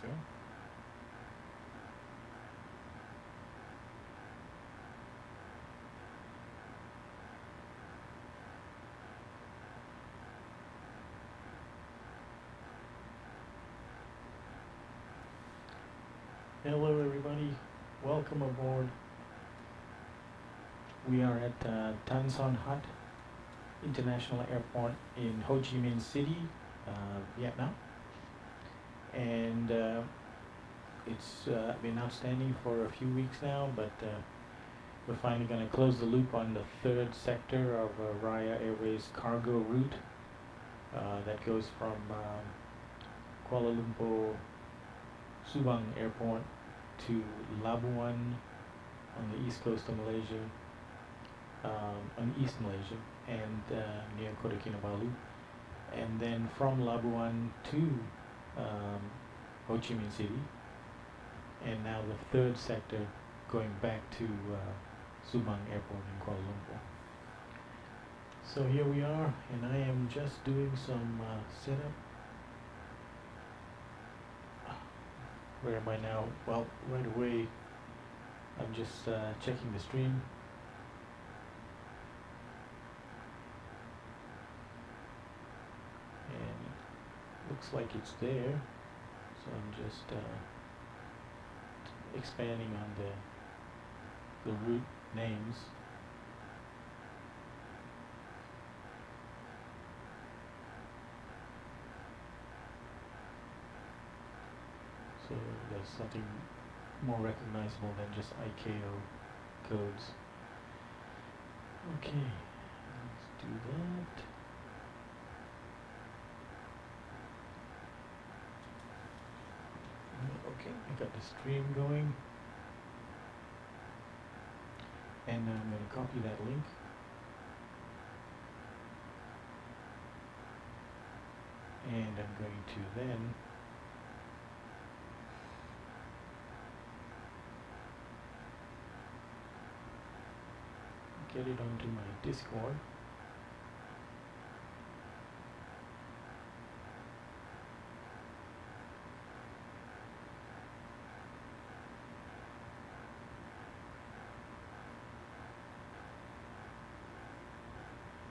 go. Hello everybody, welcome aboard. We are at Tan Son Hat International Airport in Ho Chi Minh City, Vietnam. And it's been outstanding for a few weeks now, but we're finally going to close the loop on the third sector of Raya Airways Cargo route that goes from Kuala Lumpur Subang Airport to Labuan on the east coast of Malaysia, on East Malaysia, and near Kota Kinabalu, and then from Labuan to Ho Chi Minh City, and now the third sector going back to Subang Airport in Kuala Lumpur. So here we are, and I am just doing some setup. Where am I now? Well, right away, I'm just checking the stream. And it looks like it's there. So I'm just expanding on the route names. So there's something more recognizable than just ICAO codes. Okay, let's do that. Okay, I got the stream going. And now I'm going to copy that link. And I'm going to then get it onto my Discord.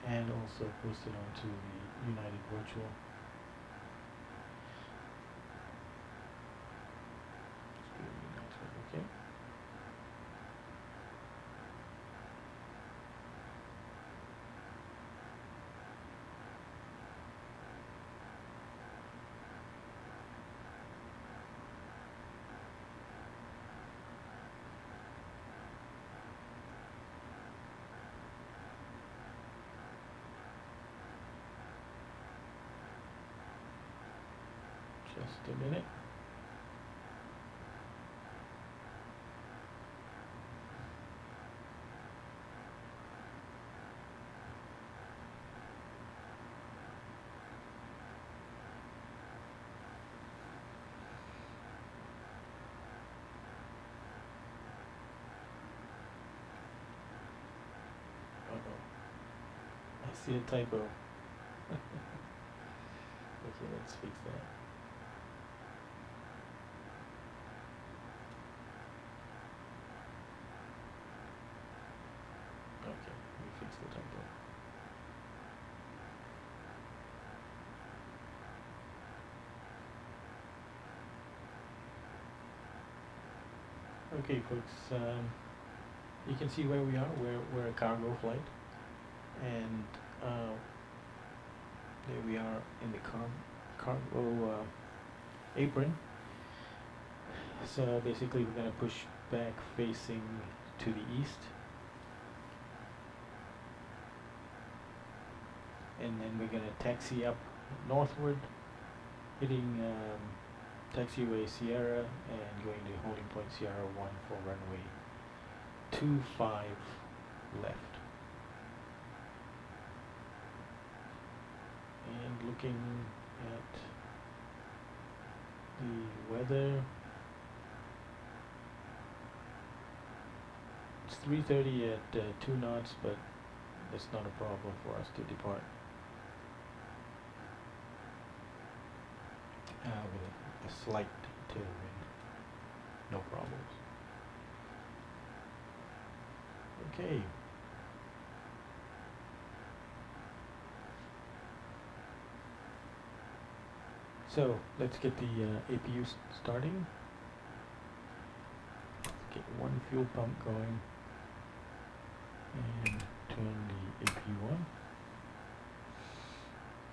And also post it onto the United Virtual. Okay. Just a minute. Uh-oh. I see a typo. Okay, let's fix that. Okay, we fixed the typo. Okay, folks, you can see where we are. We're a cargo flight, and there we are in the cargo apron. So basically, we're going to push back facing to the east. And then we're going to taxi up northward, hitting taxiway Sierra and going to holding point Sierra 1 for runway 25 left. And looking at the weather, it's 3:30 at 2 knots, but that's not a problem for us to depart. With a slight tailwind, no problems. Okay. So let's get the APU starting. Let's get one fuel pump going and turn the APU on.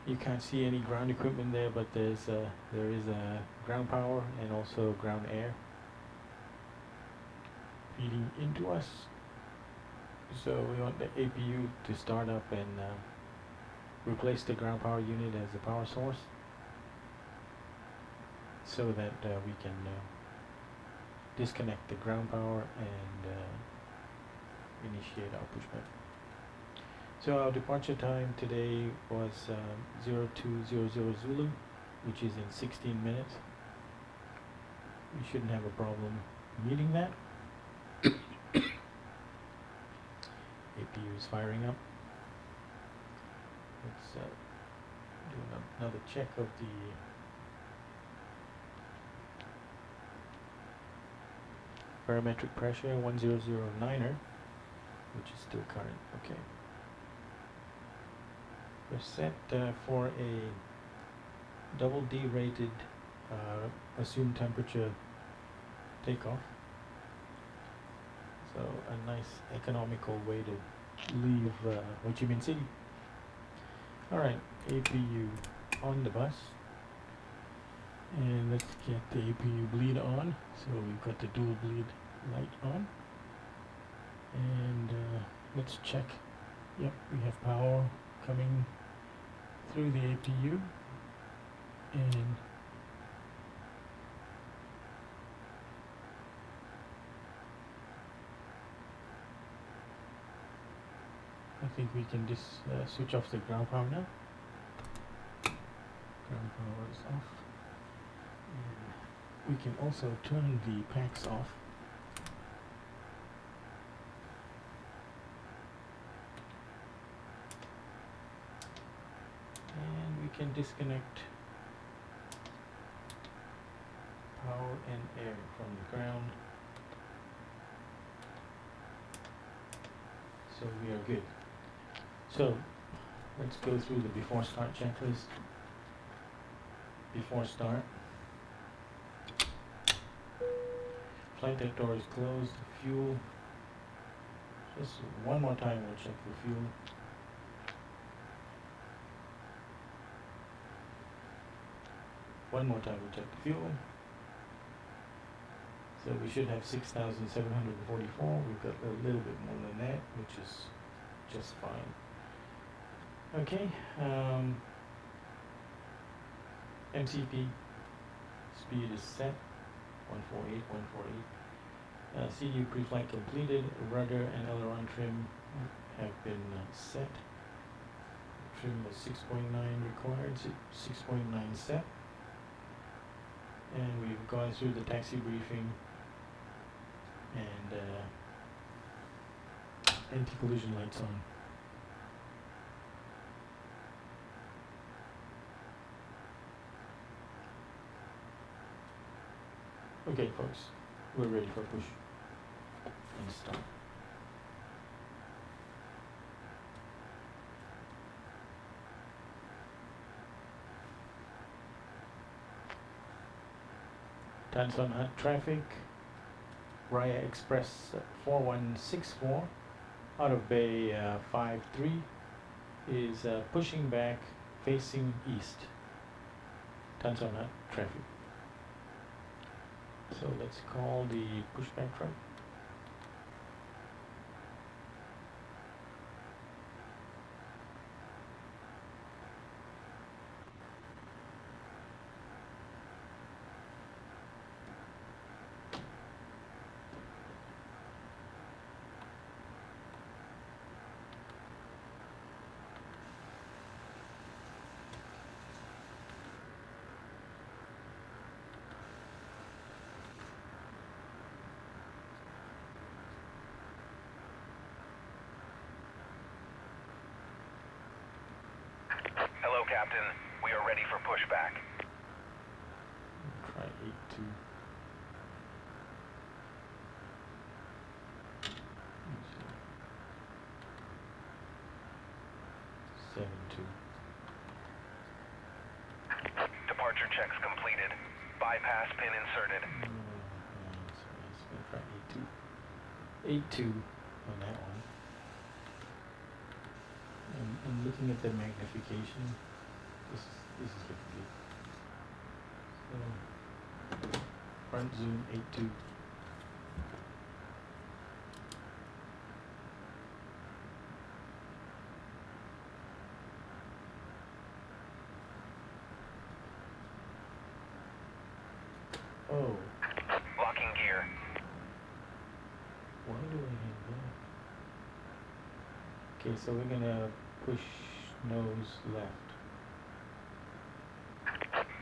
You can't see any ground equipment there, but there is a ground power and also ground air feeding into us. So we want the APU to start up and replace the ground power unit as the power source, so that we can disconnect the ground power and initiate our pushback. So our departure time today was 0200 Zulu, which is in 16 minutes. We shouldn't have a problem meeting that. APU is firing up. Let's do another check of the barometric pressure, 1009er, which is still current. Okay. We're set for a double D rated assumed temperature takeoff. So a nice economical way to leave Ho Chi Minh City. Alright, APU on the bus. And let's get the APU bleed on. So we've got the dual bleed light on. And let's check. Yep, we have power coming through the APU. And I think we can just switch off the ground power now. Ground power is off. And we can also turn the packs off. And we can disconnect power and air from the ground. So we are good. So let's go through the before start checklist. Before start, flight deck door is closed. Fuel, just one more time we'll check the fuel. One more time we'll check the fuel. So we should have 6,744. We've got a little bit more than that, which is just fine. Okay, MCP speed is set, 148, 148. CU pre-flight completed, rudder and aileron trim have been set. Trim was 6.9 required, 6.9 set. And we've gone through the taxi briefing and anti-collision lights on. Okay, folks, we're ready for push and start. Tanson Hut traffic, Raya Express 4164 out of Bay 53 is pushing back facing east. Tanson Hut traffic. So let's call the pushback truck. Hello, Captain. We are ready for pushback. Try 82. checks completed. Bypass pin inserted. So let's go try 82 on that one. And looking at the magnification, this is looking good. So front zoom 82. Oh. Locking gear. Why do I have that? Okay, so we're gonna push nose left.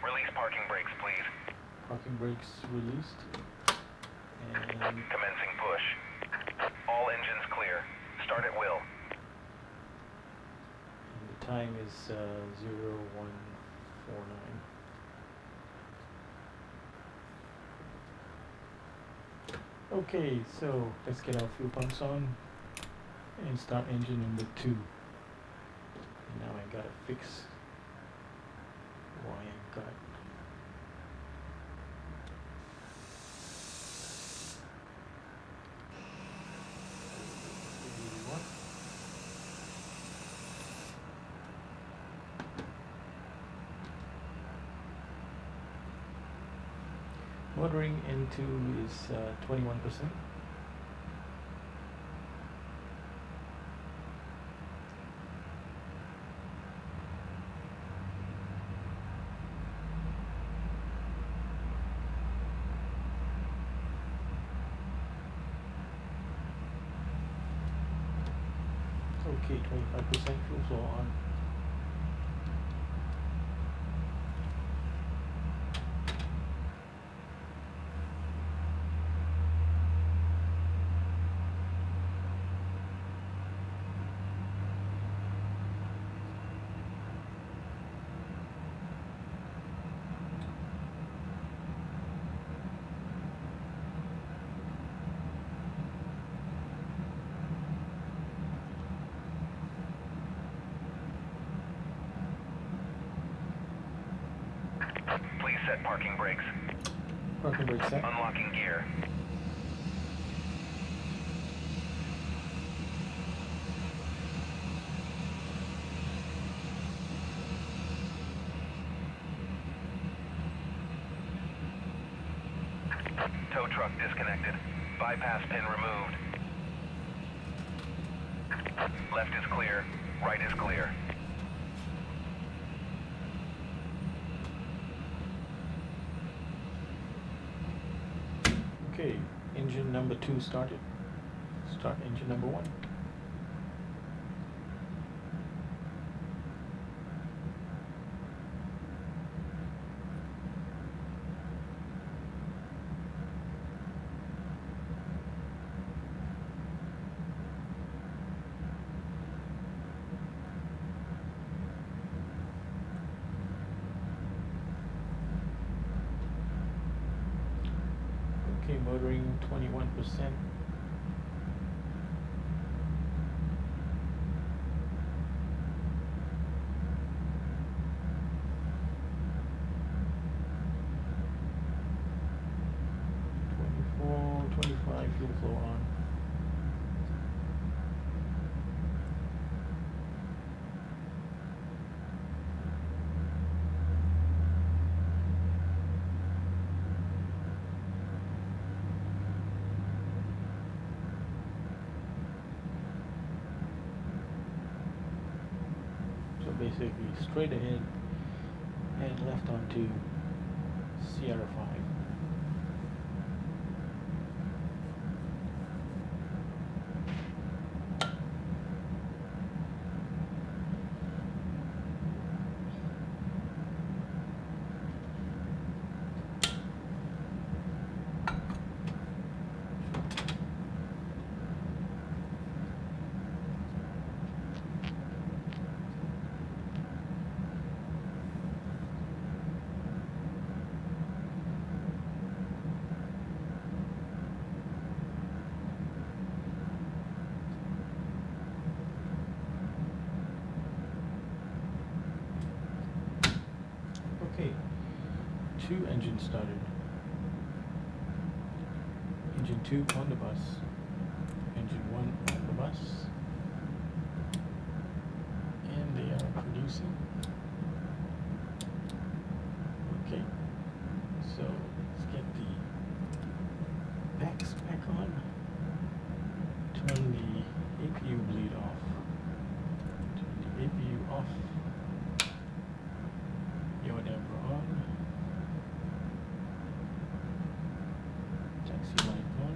Release parking brakes, please. Parking brakes released. And Commencing push. All engines clear. Start at will. and the time is 0149. Okay, so let's get our fuel pumps on and start engine number 2. And now I gotta fix why I got motoring into is 21%. Okay, 25% fuel flow on. Please set parking brakes. Parking brake set. Unlocking gear. Tow truck disconnected. Bypass pin removed. Left is clear. Right is clear. Okay, engine number 2 started. Start engine number 1. Okay, motoring 21%. Fuel flow on. So basically straight ahead and left onto Sierra 5. 2, engine started. Engine 2 on the bus. Engine 1 on the bus. And they are producing. Okay, so let's get the packs back on. Turn the APU bleed off. Turn the APU off. Yaw damper on. Taxi light on.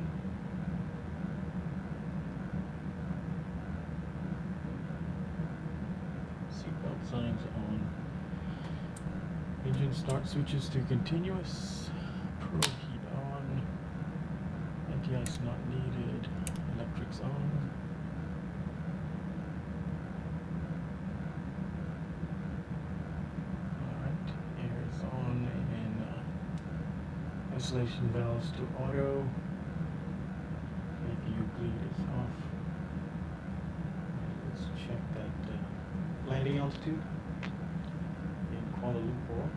Seatbelt signs on. Engine start switches to continuous. Probe heat on. Anti-ice not needed. Electrics on. Alright, air is on and isolation valves to auto. APU bleed is off. Let's check that landing altitude in Kuala Lumpur.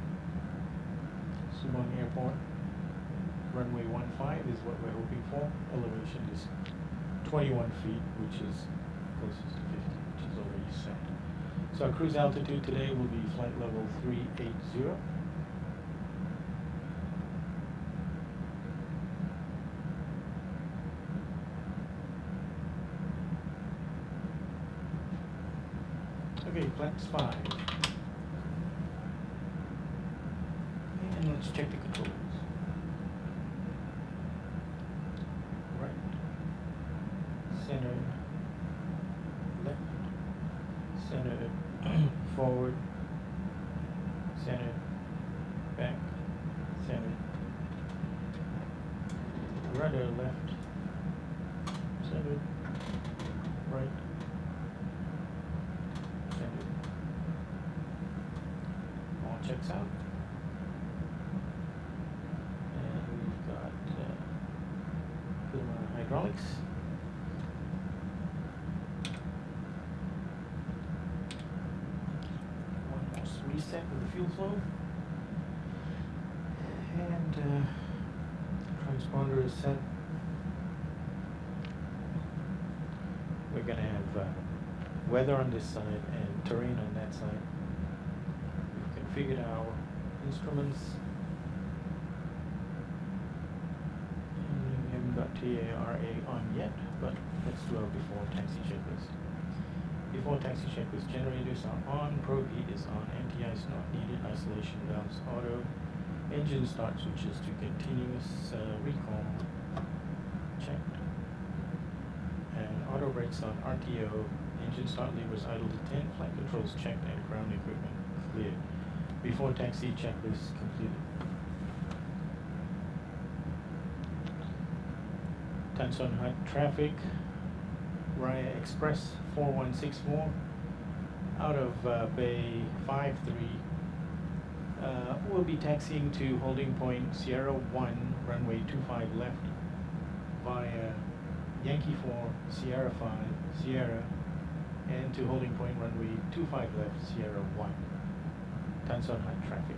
Subang Airport. Runway 15 is what we're hoping for. Elevation is 21 feet, which is closest to 50, which is already set. So our cruise altitude today will be flight level 380. Okay, flex 5. And let's check the controls. Right, center, left, center, forward, center, back, center, rudder left, center, right, center. All checks out. And we've got hydraulics. One more reset with the fuel flow. And transponder is set. We're going to have weather on this side and terrain on that side. We've configured our instruments. We haven't got TARA on yet, but let's do our before taxi checklist. Before taxi checklist, generators are on, probe heat is on, anti-ice not needed, isolation valves auto, engine start switches to continuous, recall checked, and auto brakes on RTO, engine start levers idle to 10, flight controls checked, and ground equipment cleared. Before taxi checklist completed. Tanson Hut traffic, Raya Express 4164 out of Bay 53. We'll be taxiing to holding point Sierra 1, runway 25 left via Yankee 4, Sierra 5, Sierra, and to holding point runway 25 left, Sierra 1. Tanson Hut traffic.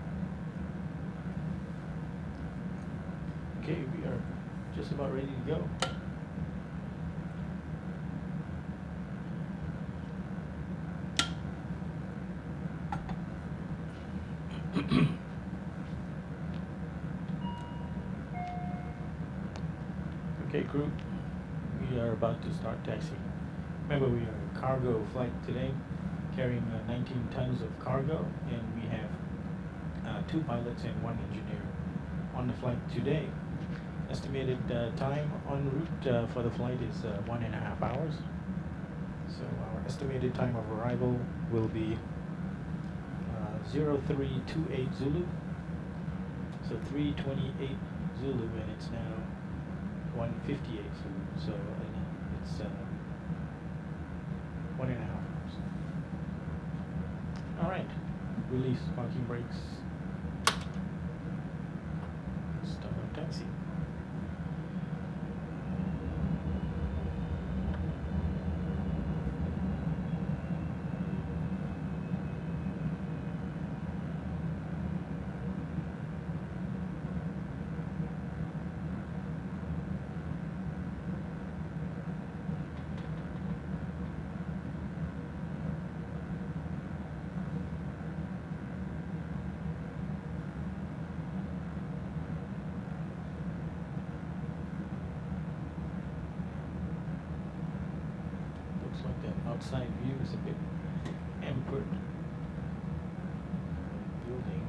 Okay, we are just about ready to go. Okay, crew, we are about to start taxiing. Remember, we are a cargo flight today, carrying 19 tons of cargo, and we have 2 pilots and 1 engineer on the flight today. Estimated time en route for the flight is 1.5 hours. So our estimated time of arrival will be 0328 Zulu. So 328 Zulu, and it's now 158 Zulu. So it's 1.5 hours. All right, release parking brakes. Start our taxi. outside view is a bit hampered. Building.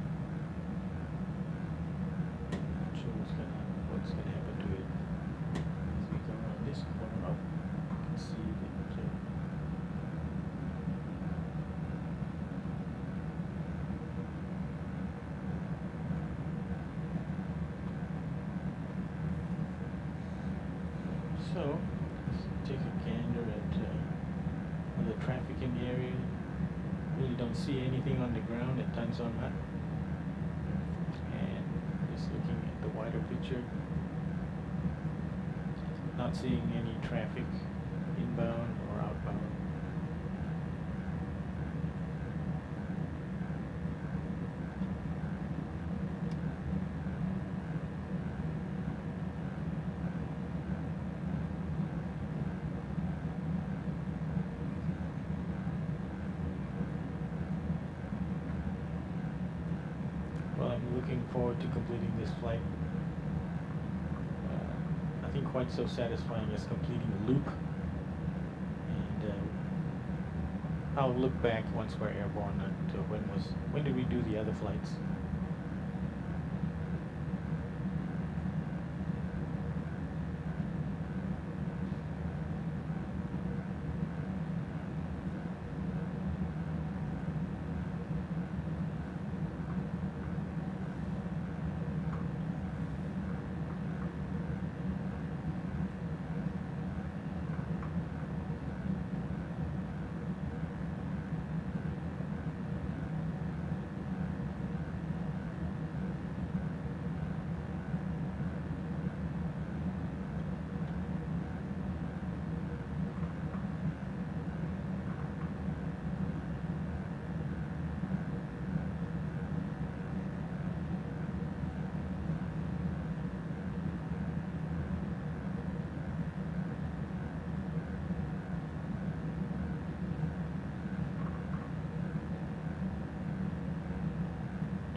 Not sure what's gonna happen to it as we go around this corner up. You can see the plane. So let's take a gander at the traffic in the area. Really don't see anything on the ground at Tan Son Hat. And just looking at the wider picture, not seeing any traffic inbound or outbound. I'm looking forward to completing this flight. Nothing quite so satisfying as completing a loop. And I'll look back once we're airborne to when did we do the other flights.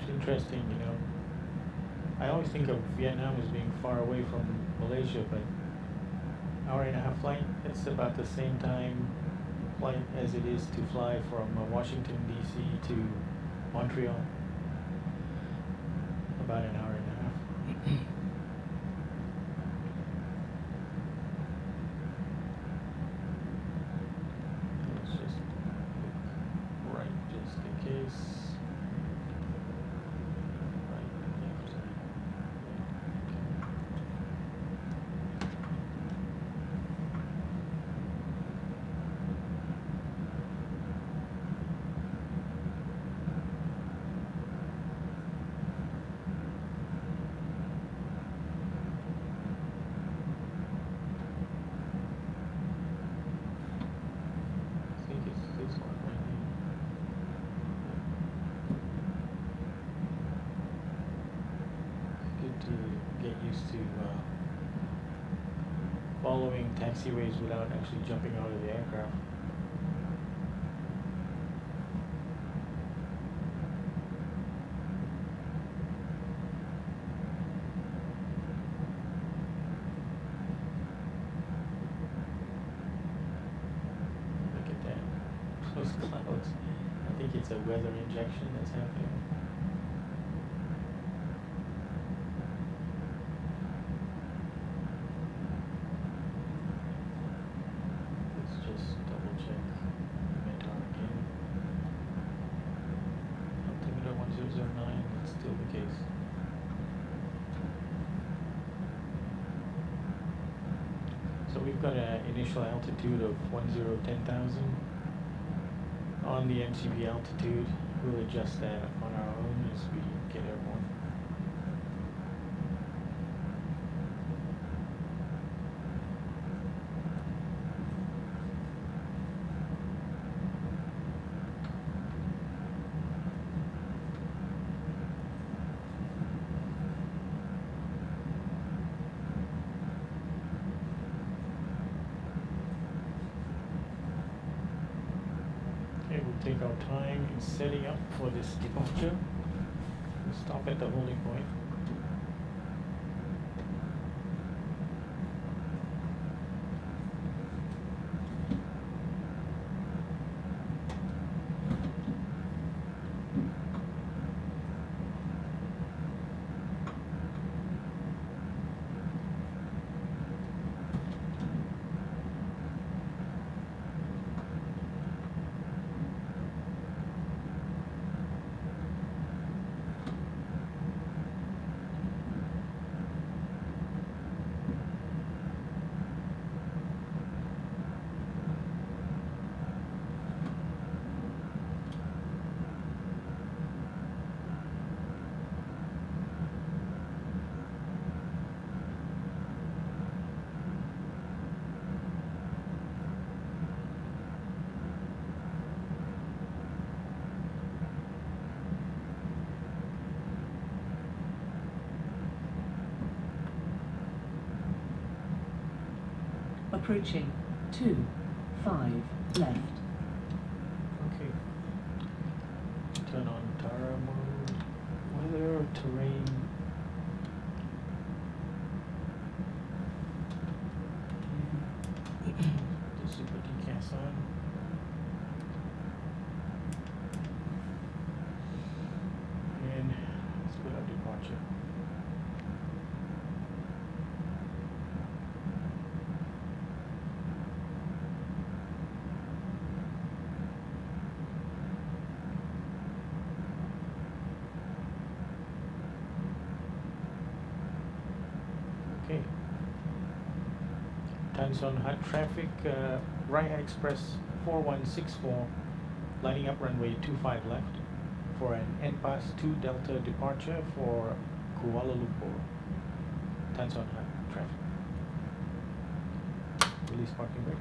Interesting, you know. I always think of Vietnam as being far away from Malaysia, but hour-and-a-half flight, it's about the same time flight as it is to fly from Washington, D.C. to Montreal. About an hour-and-a-half. Let's just look right just in case. To following taxiways without actually jumping out of the aircraft. Look at that, those clouds. I think it's a weather injection that's happening. So we've got an initial altitude of 10,000. On the MCB altitude, we'll adjust that on our own as we get airborne. Take our time in setting up for this departure. We'll stop at the holding point. Approaching 25 left. Okay. Turn on Tara mode. Weather, terrain. The super decast on. And let's put our departure. Okay. Times on hot traffic, Raya Express 4164, lining up runway 25 left for an NPAS 2 Delta departure for Kuala Lumpur. Times on hot traffic. Release parking brake.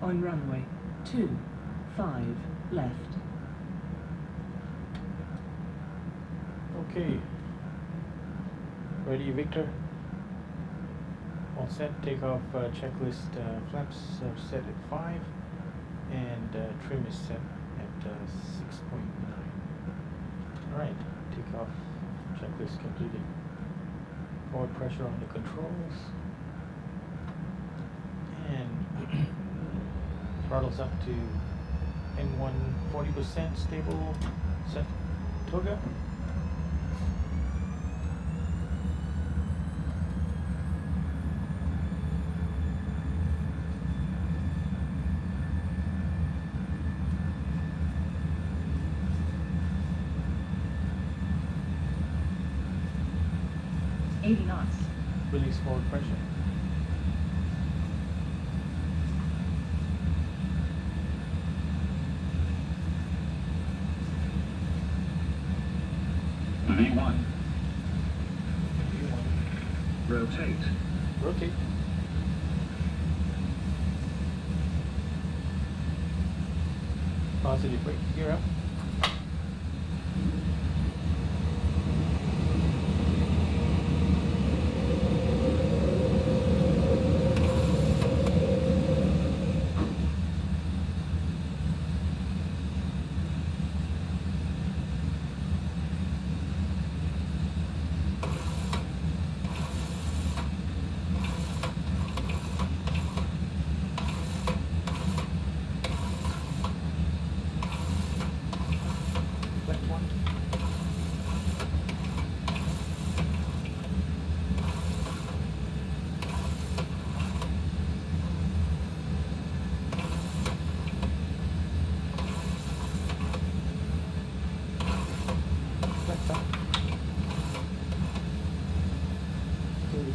On runway 25 left. Okay. Ready, Victor? All set. Takeoff checklist. Flaps are set at 5, and trim is set at 6.9. All right. Takeoff checklist completed. Forward pressure on the controls, and throttles up to N1 40% stable. Set. Toga. Release forward pressure. V1. V1. Rotate. Rotate. Positive brake. Gear up.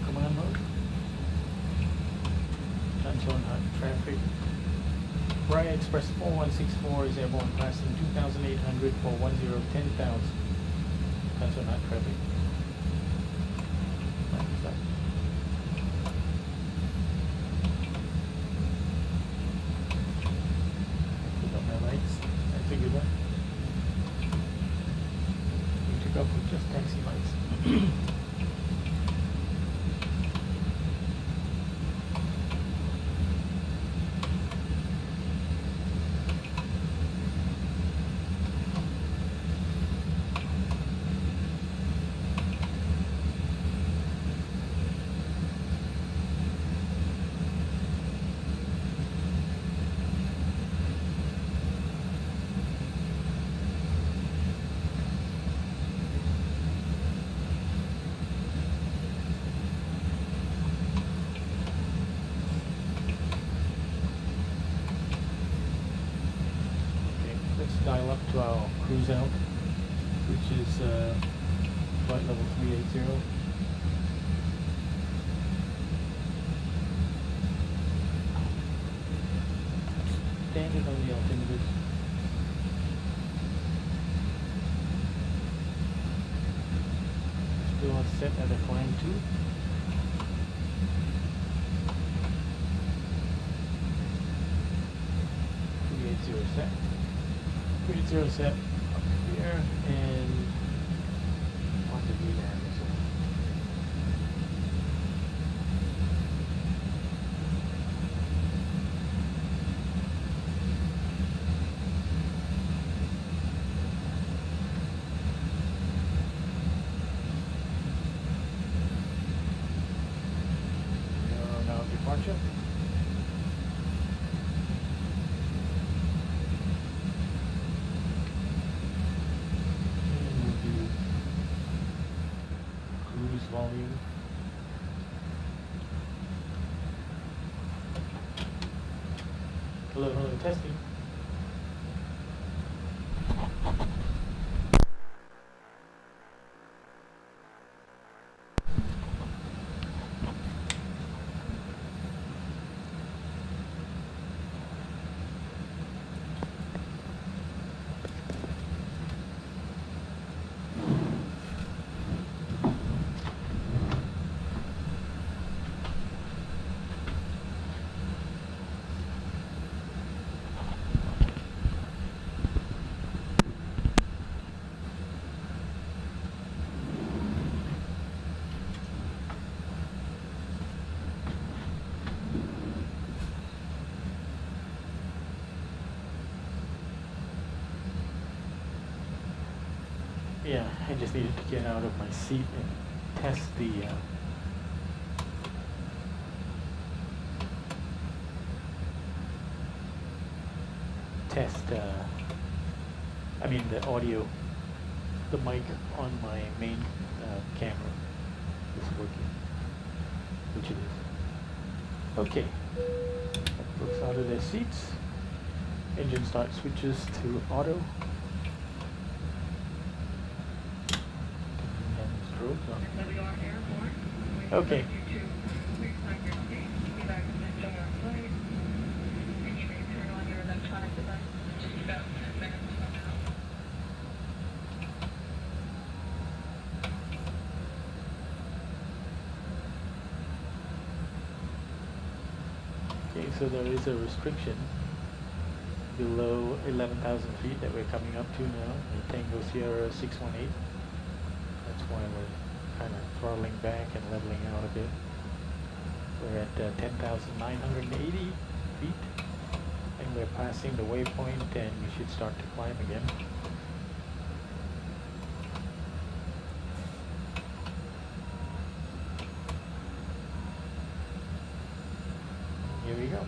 Command mode. Times on traffic. Raya Express 4164 is airborne passing 2,800 for 10,000. Times on traffic. Put up my lights. That's a good one. We took off with just taxi lights. let's dial up to our cruise out, which is flight level 380. Standard on the alternatives. Still set at a climb 2. Set. 380 set up here and on the VLAN. Now departure. Volume. Hello, testing. Yeah, I just needed to get out of my seat and test the the audio, the mic on my main camera is working, which it is. Okay, folks out of their seats. Engine start switches to auto. Okay. Okay, so there is a restriction below 11,000 feet that we're coming up to now, the Tango Sierra 618. That's why we're kind of throttling back and leveling out a bit. We're at 10,980 feet, and we're passing the waypoint, and we should start to climb again. Here we go.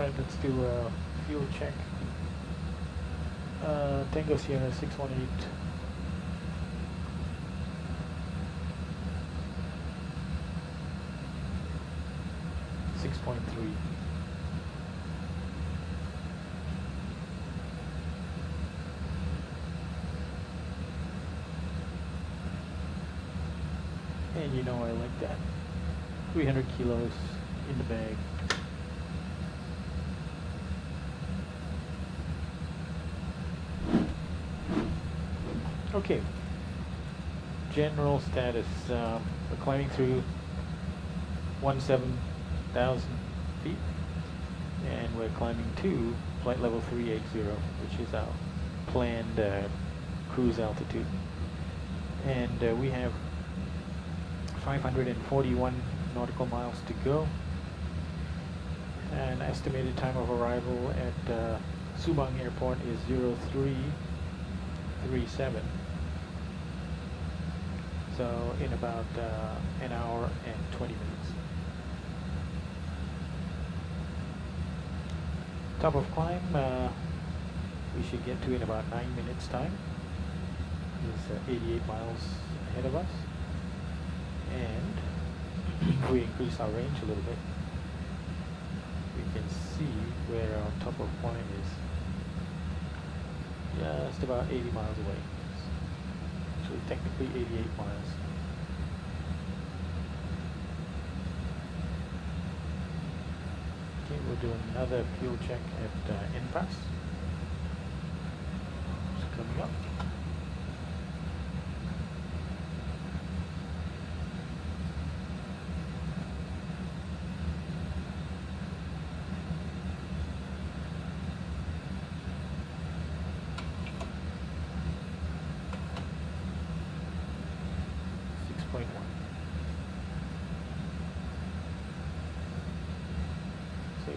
Alright, let's do a fuel check. Tango Sierra 618. .3. And you know I like that. 300 kilos in the bag. Okay. General status. We're climbing through 17,000 feet, and we're climbing to flight level 380, which is our planned cruise altitude. And we have 541 nautical miles to go. An estimated time of arrival at Subang Airport is 0337. So in about an hour and 20 minutes. Top of climb, we should get to in about 9 minutes time. It's 88 miles ahead of us. And we increase our range a little bit. We can see where our top of climb is. Just about 80 miles away. So technically 88 miles. Okay, we'll do another fuel check at NPAS. It's coming up.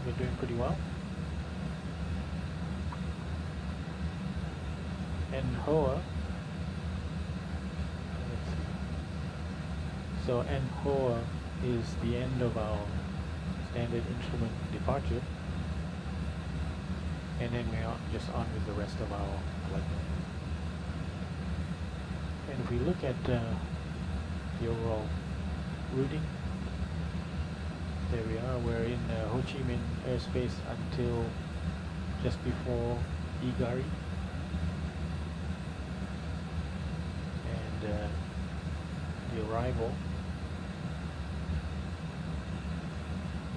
We're doing pretty well. And HOA, let's see. So HOA is the end of our standard instrument departure, and then we're just on with the rest of our flight. And if we look at the overall routing, there we are. We're in Ho Chi Minh airspace until just before Igari. And the arrival,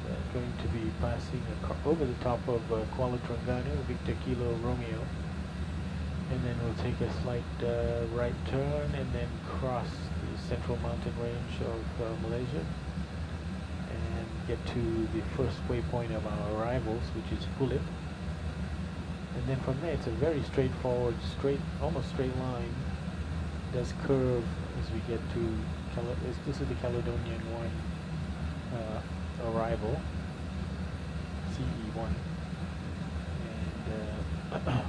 we're going to be passing over the top of Kuala Terengganu, Victor Kilo Romeo. And then we'll take a slight right turn and then cross the central mountain range of Malaysia. Get to the first waypoint of our arrivals, which is PULIP. And then from there it's a very straightforward, almost straight line. It does curve as we get to, this is the Caledonian 1 arrival, CE1. And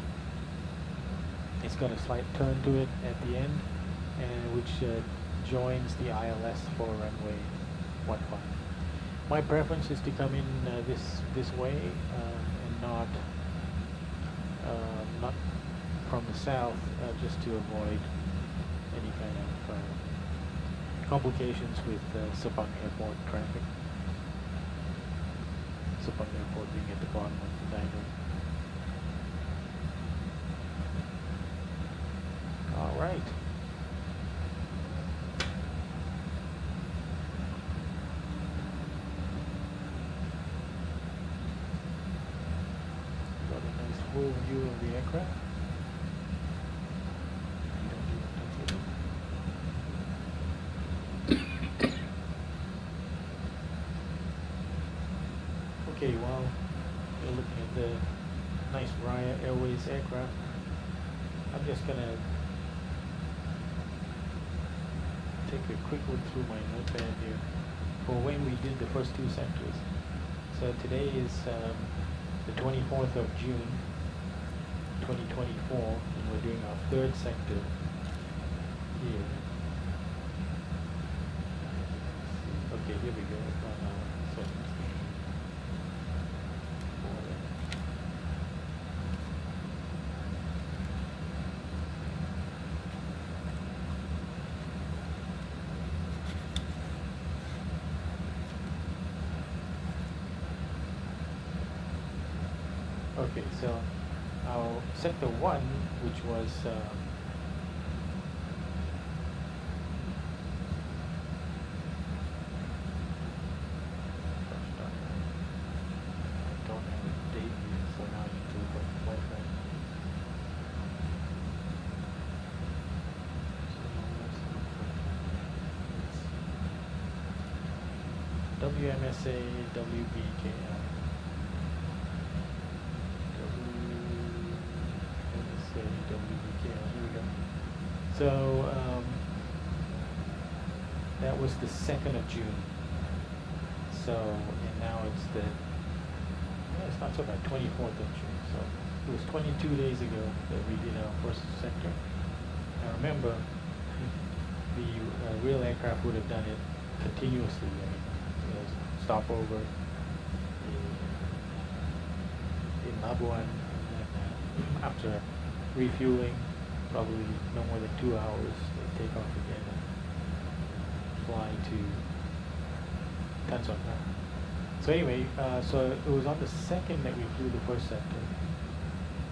it's got a slight turn to it at the end, and which joins the ILS for runway 15. My preference is to come in this way and not from the south, just to avoid any kind of complications with Sepang Airport traffic. Sepang Airport being at the bottom of the diagram. All right. Full view of the aircraft. Okay, while you're looking at the nice Raya Airways aircraft, I'm just gonna take a quick look through my notepad here for when we did the first two sectors. So today is the 24th of June 2024, and we're doing our third sector here. Okay, here we go. So Okay, so our sector 1, which was I don't have a date here, so now I need to look at the flight plan. So let's look for it's WMSA WBKL. WMSA-WBKL, here we go. So that was the 2nd of June. So, and now it's the, yeah, it's not so bad, 24th of June. So it was 22 days ago that we did our first sector. Now remember, the real aircraft would have done it continuously. I mean, stopover in Labuan, and after refueling, probably no more than 2 hours, they take off again and fly to Tan Son Nhat. So anyway, so it was on the 2nd that we flew the first sector,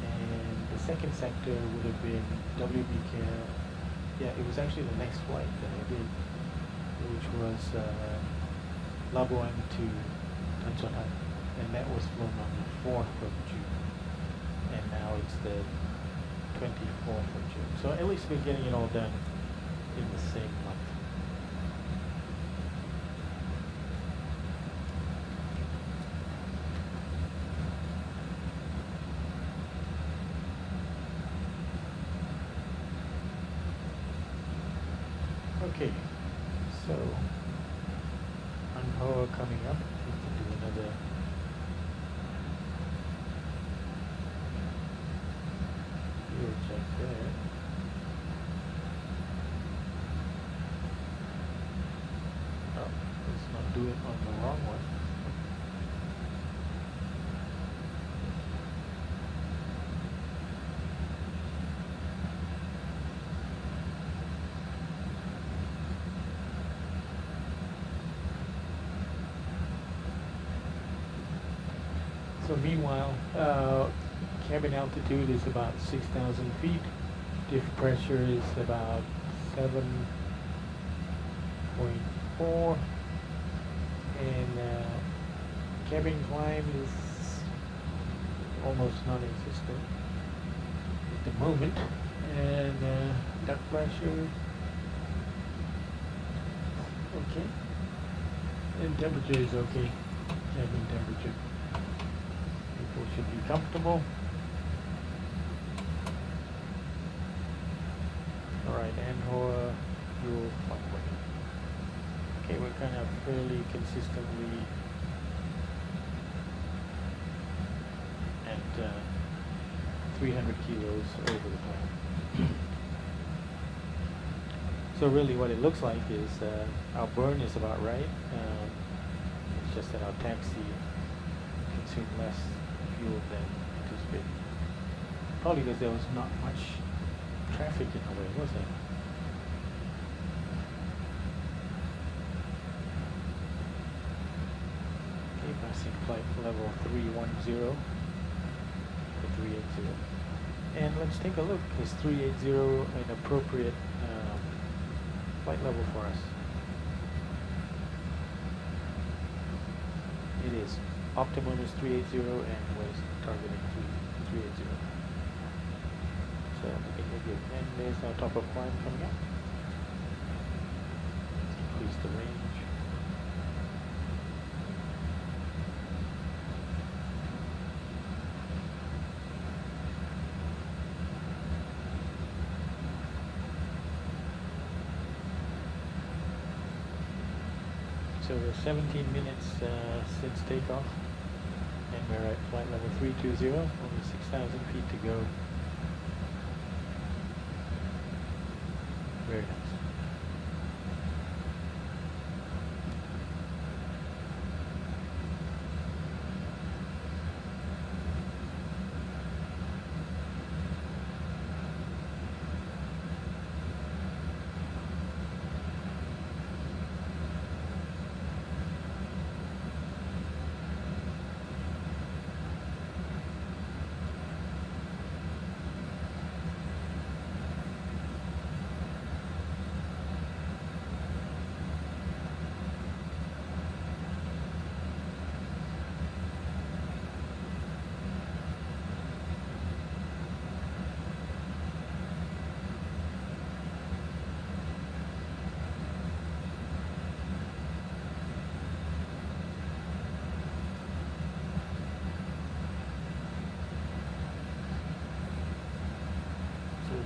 and the 2nd sector would have been WBKL. Yeah, it was actually the next flight that I did, which was Labuan to Tan Son Nhat, and that was flown on the 4th of June, and now it's the 24th of June. So at least we're getting it all done in the same month. Okay, so Anhoa coming up. We can do another fuel check there. Oh, let's not do it on the wrong one. So meanwhile, cabin altitude is about 6,000 feet. Diff pressure is about 7.4, and cabin climb is almost non-existent at the moment, and duct pressure, okay, and temperature is okay, cabin temperature. People should be comfortable. Alright, Anhoa fuel flightway. Okay, we're kind of fairly consistently at 300 kilos over the plane. So really what it looks like is our burn is about right. It's just that our taxi consumed less fuel than anticipated. Probably because there was not much traffic in the way, was there? Okay, passing flight level 310 to 380. And let's take a look. Is 380 an appropriate flight level for us? It is. Optimum is 380 and was targeting 380. So and there's our top of climb coming up. Let's increase the range. So we're 17 minutes since takeoff, and we're at flight level 320, only 6,000 feet to go. Very nice.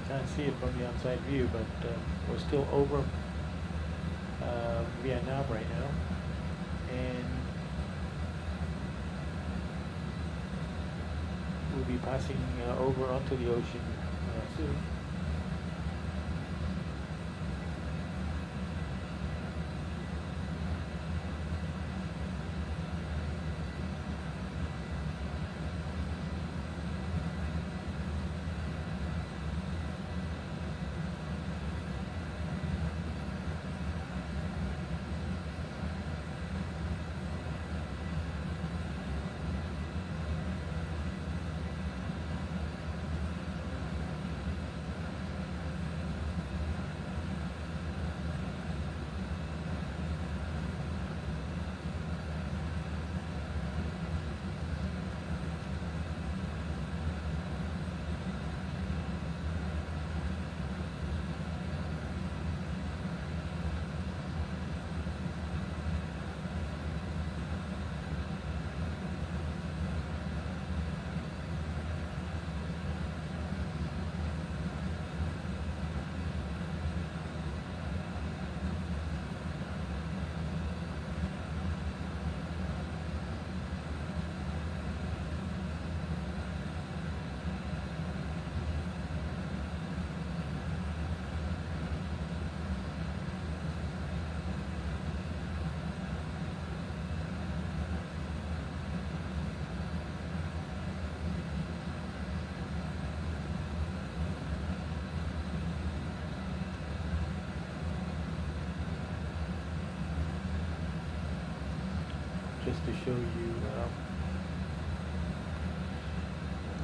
can't see it from the outside view, but we're still over Vietnam right now, and we'll be passing over onto the ocean soon. Just to show you,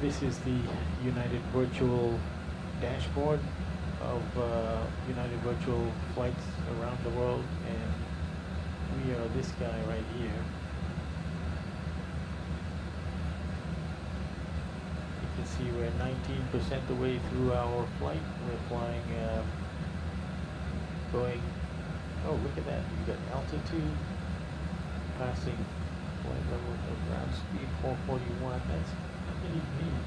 this is the United Virtual dashboard of United Virtual flights around the world, and we are this guy right here. You can see we're 19% the way through our flight. We're flying, going, oh look at that, you got altitude, passing flight level of ground speed 441. That's pretty neat.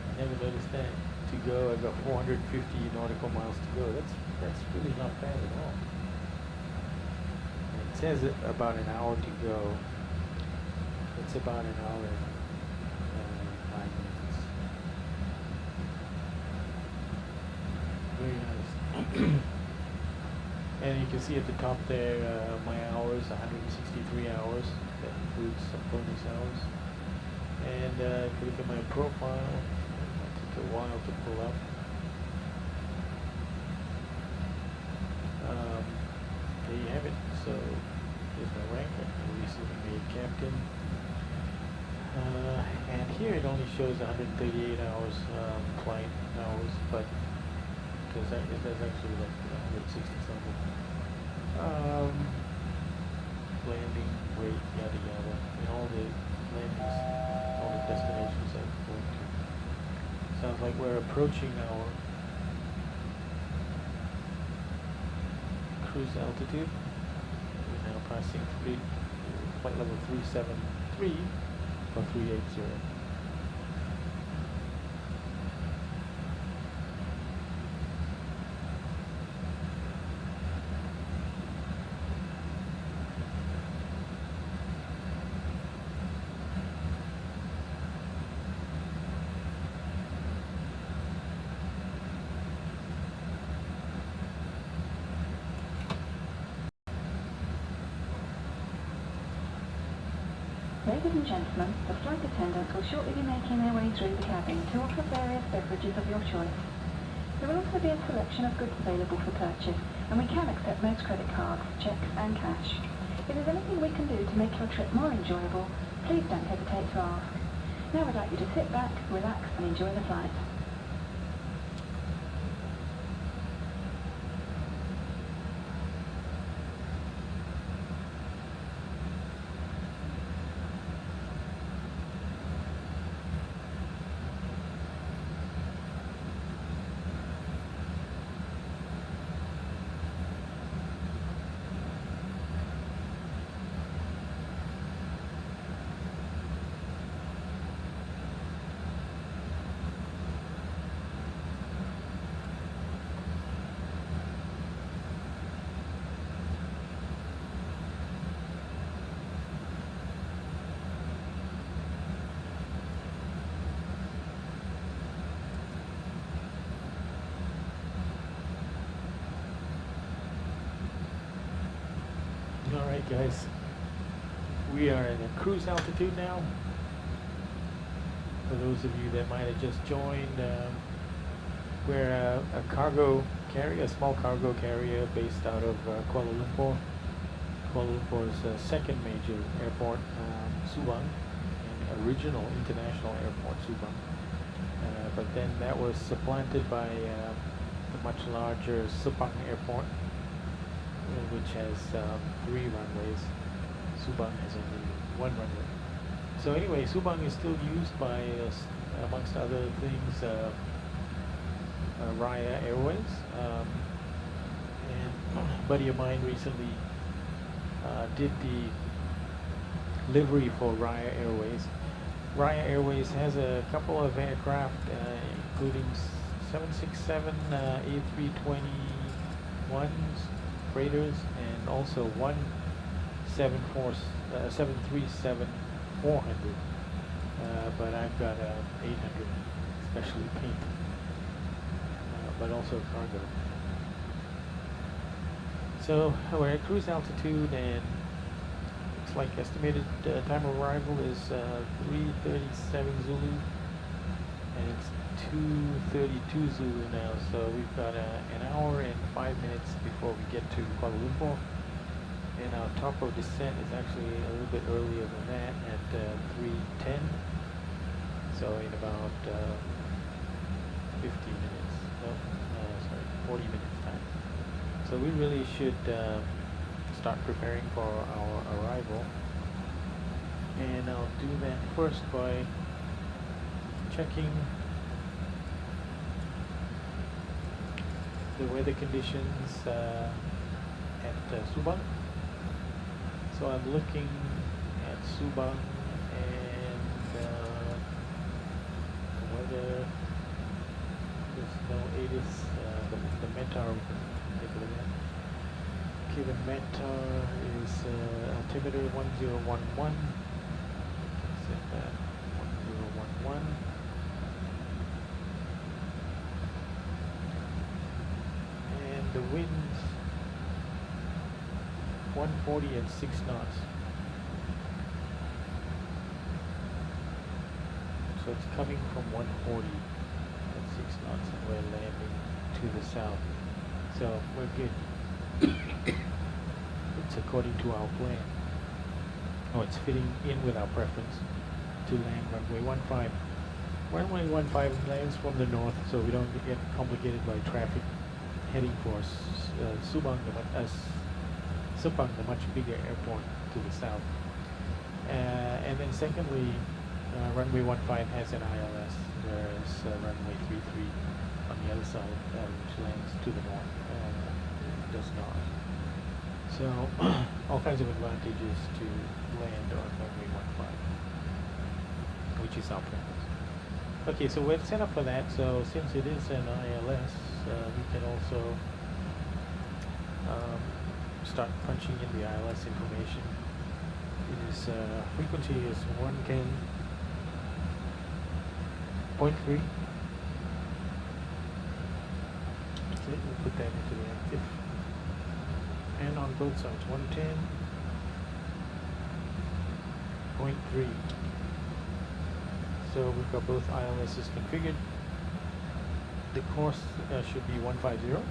I never noticed that. To go, I've got 450 nautical miles to go. That's really not bad at all. And it says about an hour to go. It's about an hour and 9 minutes. Very nice. And you can see at the top there, my hours, 163 hours. That includes some bonus hours. And if you look at my profile, it took a while to pull up. There you have it. So here's my rank. I'm recently made captain. And here it only shows 138 hours flight hours, but because that's actually like 160 something. Landing rate, yada yada, and all the landings, all the destinations I'm going to. Sounds like we're approaching our cruise altitude. We're now passing flight level 373 or 380. Ladies and gentlemen, the flight attendants will shortly be making their way through the cabin to offer various beverages of your choice. There will also be a selection of goods available for purchase, and we can accept most credit cards, checks and cash. If there's anything we can do to make your trip more enjoyable, please don't hesitate to ask. Now we'd like you to sit back, relax and enjoy the flight. Alright guys, we are at a cruise altitude now. For those of you that might have just joined, we're a cargo carrier, a small cargo carrier based out of Kuala Lumpur. Kuala Lumpur's second major airport, Subang, and original international airport, Subang. But then that was supplanted by the much larger Sepang Airport, which has 3 runways. Subang has only 1 runway. So anyway, Subang is still used by, amongst other things, Raya Airways. And a buddy of mine recently did the livery for Raya Airways. Raya Airways has a couple of aircraft, including 767 A321s, freighters, and also one 737-400. But I've got a 800 specially painted, but also cargo. So we're at cruise altitude, and looks like estimated time of arrival is 3:37 Zulu, and it's 2:32 Zulu now. So we've got an hour and 5 minutes before we get to Kuala Lumpur. And our top of descent is actually a little bit earlier than that at 3:10. So in about 50 minutes, no, sorry, 40 minutes time. So we really should start preparing for our arrival. And I'll do that first by checking the weather conditions at Subang. So I'm looking at Subang, and the weather, there's no ATIS, the METAR, we can take a look at. Okay, the METAR is altimeter 1011. Set that 1011. And the winds 140 and 6 knots. So it's coming from 140 and 6 knots, and we're landing to the south. So we're good. It's according to our plan. Oh, it's fitting in with our preference to land runway 15. Runway 15 lands from the north, so we don't get complicated by traffic heading for Subang, Sepang, the much bigger airport to the south. And then secondly, runway 15 has an ILS, whereas runway 33 on the other side, which lands to the north, does not. So all kinds of advantages to land on runway 15, which is our preference. Okay, so we're set up for that. So since it is an ILS, we can also start punching in the ILS information. It is frequency is 110.3. Okay, we'll put that into the active. And on both sides, 110.3. So we've got both ILSs configured. The course should be 150.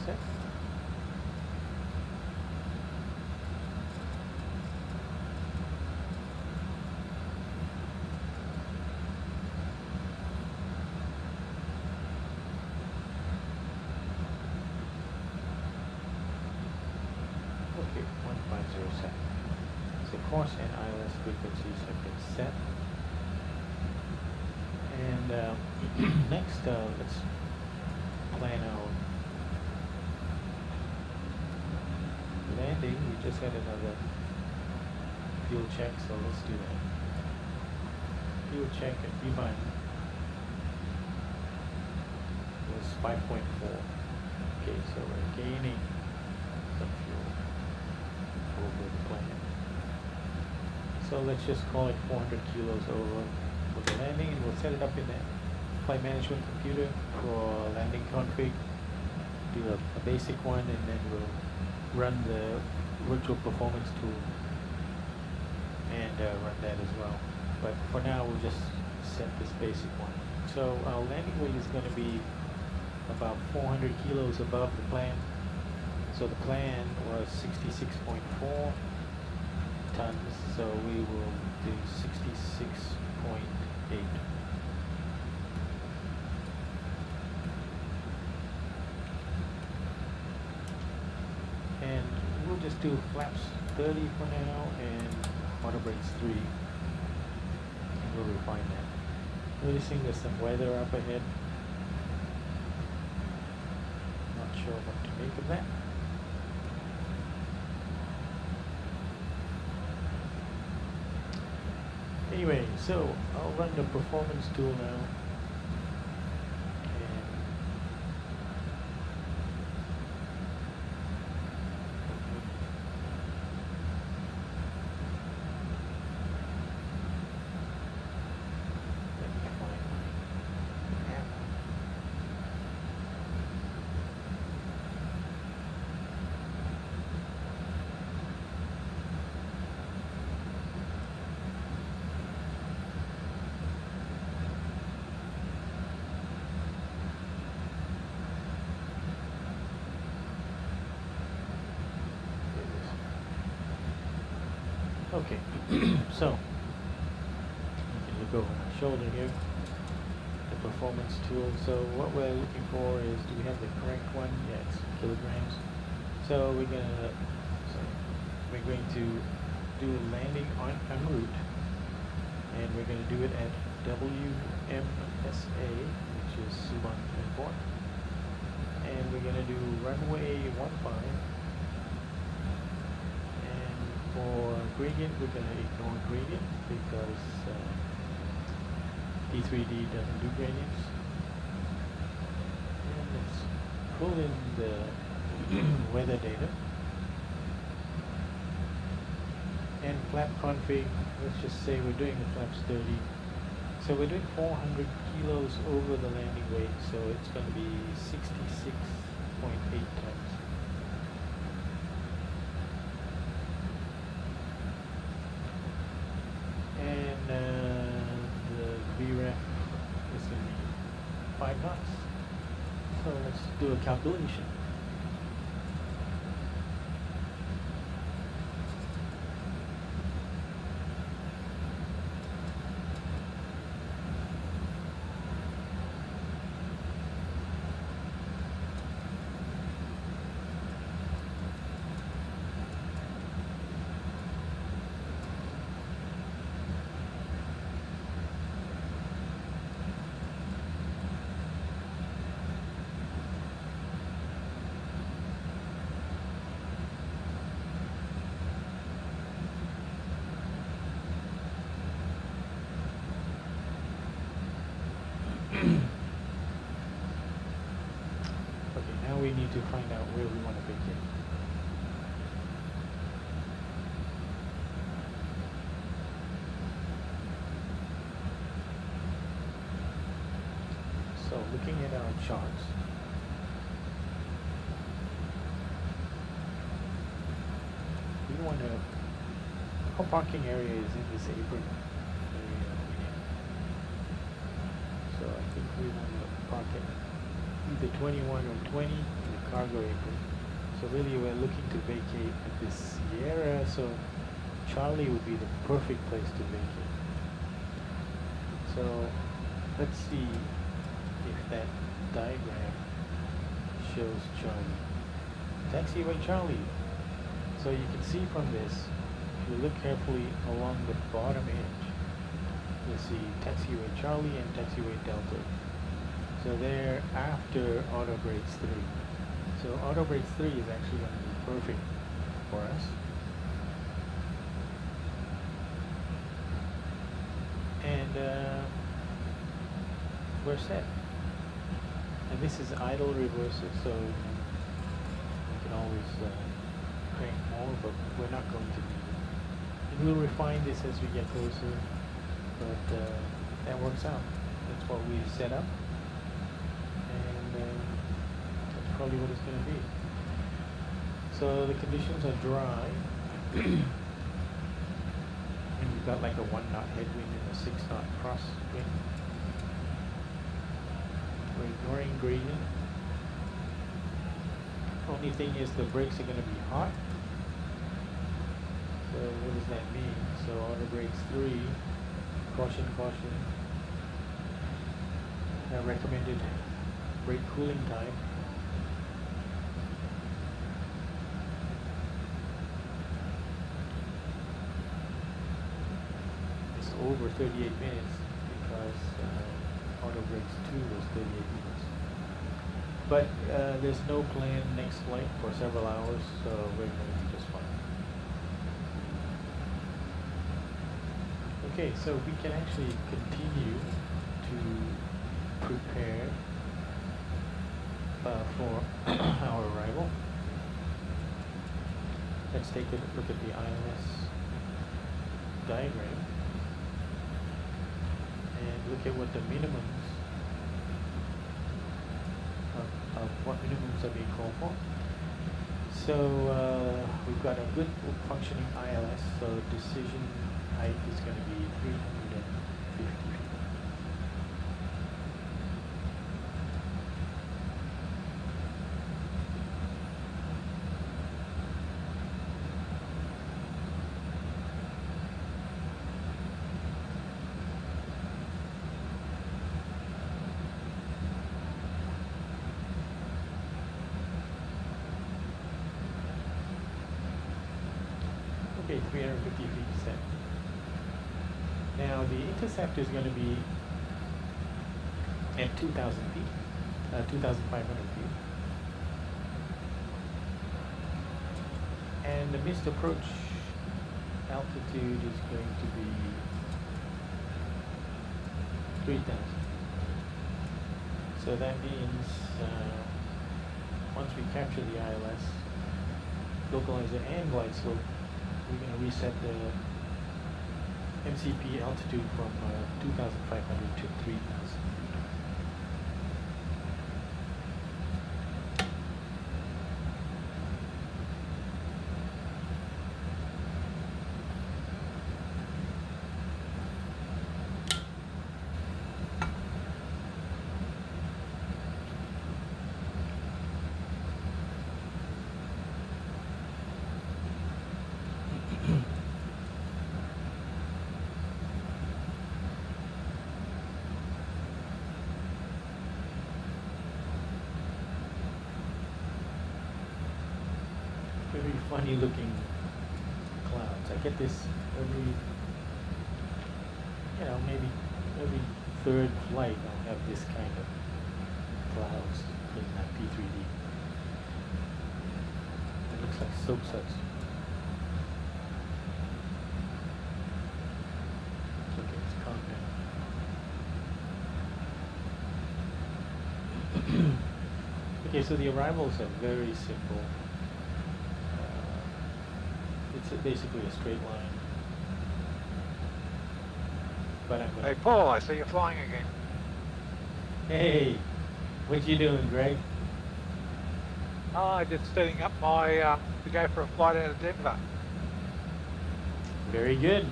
Set. Okay, 150 set. So course and ILS frequencies have been set. And next, let's plan out landing. We just had another fuel check, so let's do that. Fuel check at B-Mine was 5.4. Okay, so we're gaining some fuel over the plan. So let's just call it 400 kilos over for the landing, and we'll set it up in the flight management computer for landing config. Do a basic one, and then we'll run the virtual performance tool and run that as well. But for now, we'll just set this basic one. So our landing weight is going to be about 400 kilos above the plan. So the plan was 66.4 tons, so we will do 66.8. And we'll just do flaps 30 for now and auto brakes 3, and we'll refine that. Noticing there's some weather up ahead. Not sure what to make of that. Anyway, so I'll run the performance tool now. Okay, so you can look over my shoulder here, the performance tool. So what we're looking for is, do we have the correct one? Yeah, it's kilograms. So we're going to do landing en route, and we're going to do it at WMSA, which is Suban Airport, and we're going to do runway 15. For gradient, we're going to ignore gradient because D3D doesn't do gradients. And let's pull in the weather data. And flap config, let's just say we're doing the flaps 30. So we're doing 400 kilos over the landing weight, so it's going to be 66.8 tons. The VREF is going to be 5 knots. So let's do a calculation. Okay, now we need to find out where we want to vacate. So looking at our charts, we want to, our parking area is in this apron area over here. So I think we want to park it either 21 or 20 in the cargo apron. So really we're looking to vacate at this Sierra, so Charlie would be the perfect place to vacate. So let's see if that diagram shows Charlie. Taxiway Charlie. So you can see from this, if you look carefully along the bottom edge, you'll see Taxiway Charlie and Taxiway Delta. So they're after auto brakes 3. So auto brakes 3 is actually going to be perfect for us. And we're set. And this is idle reverser, so you can always crank more, but we're not going to need it. We'll refine this as we get closer, but that works out. That's what we set up, and that's probably what it's going to be. So the conditions are dry, and we've got like a 1 knot headwind and a 6 knot crosswind. We're ignoring gradient. Only thing is the brakes are going to be hot. So what does that mean? So auto brakes 3, caution, caution. Recommended brake cooling time. It's over 38 minutes because auto brakes 2 was 38 minutes. But there's no planned next flight for several hours, so we're going to be just fine. Okay, so we can actually continue to prepare for our arrival. Let's take a look at the ILS diagram and look at what the minimums of what minimums are being called for. So we've got a good functioning ILS, so decision height is going to be 350 feet. Okay, 350 feet set. Now the intercept is going to be at 2,000 feet, 2,500 feet. And the missed approach altitude is going to be 3,000. So that means once we capture the ILS, localizer and glide slope, we're going to reset the MCP altitude from 2,500 to 3,000. Very funny looking clouds. I get this every, maybe every third flight I'll have this kind of clouds in P3D. It looks like soap suds. Okay, it's calm down. Okay, so the arrivals are very simple. It's basically a straight line. But I'm gonna... Hey Paul, I see you're flying again. Hey, what you doing, Greg? Oh, just setting up my to go for a flight out of Denver. Very good.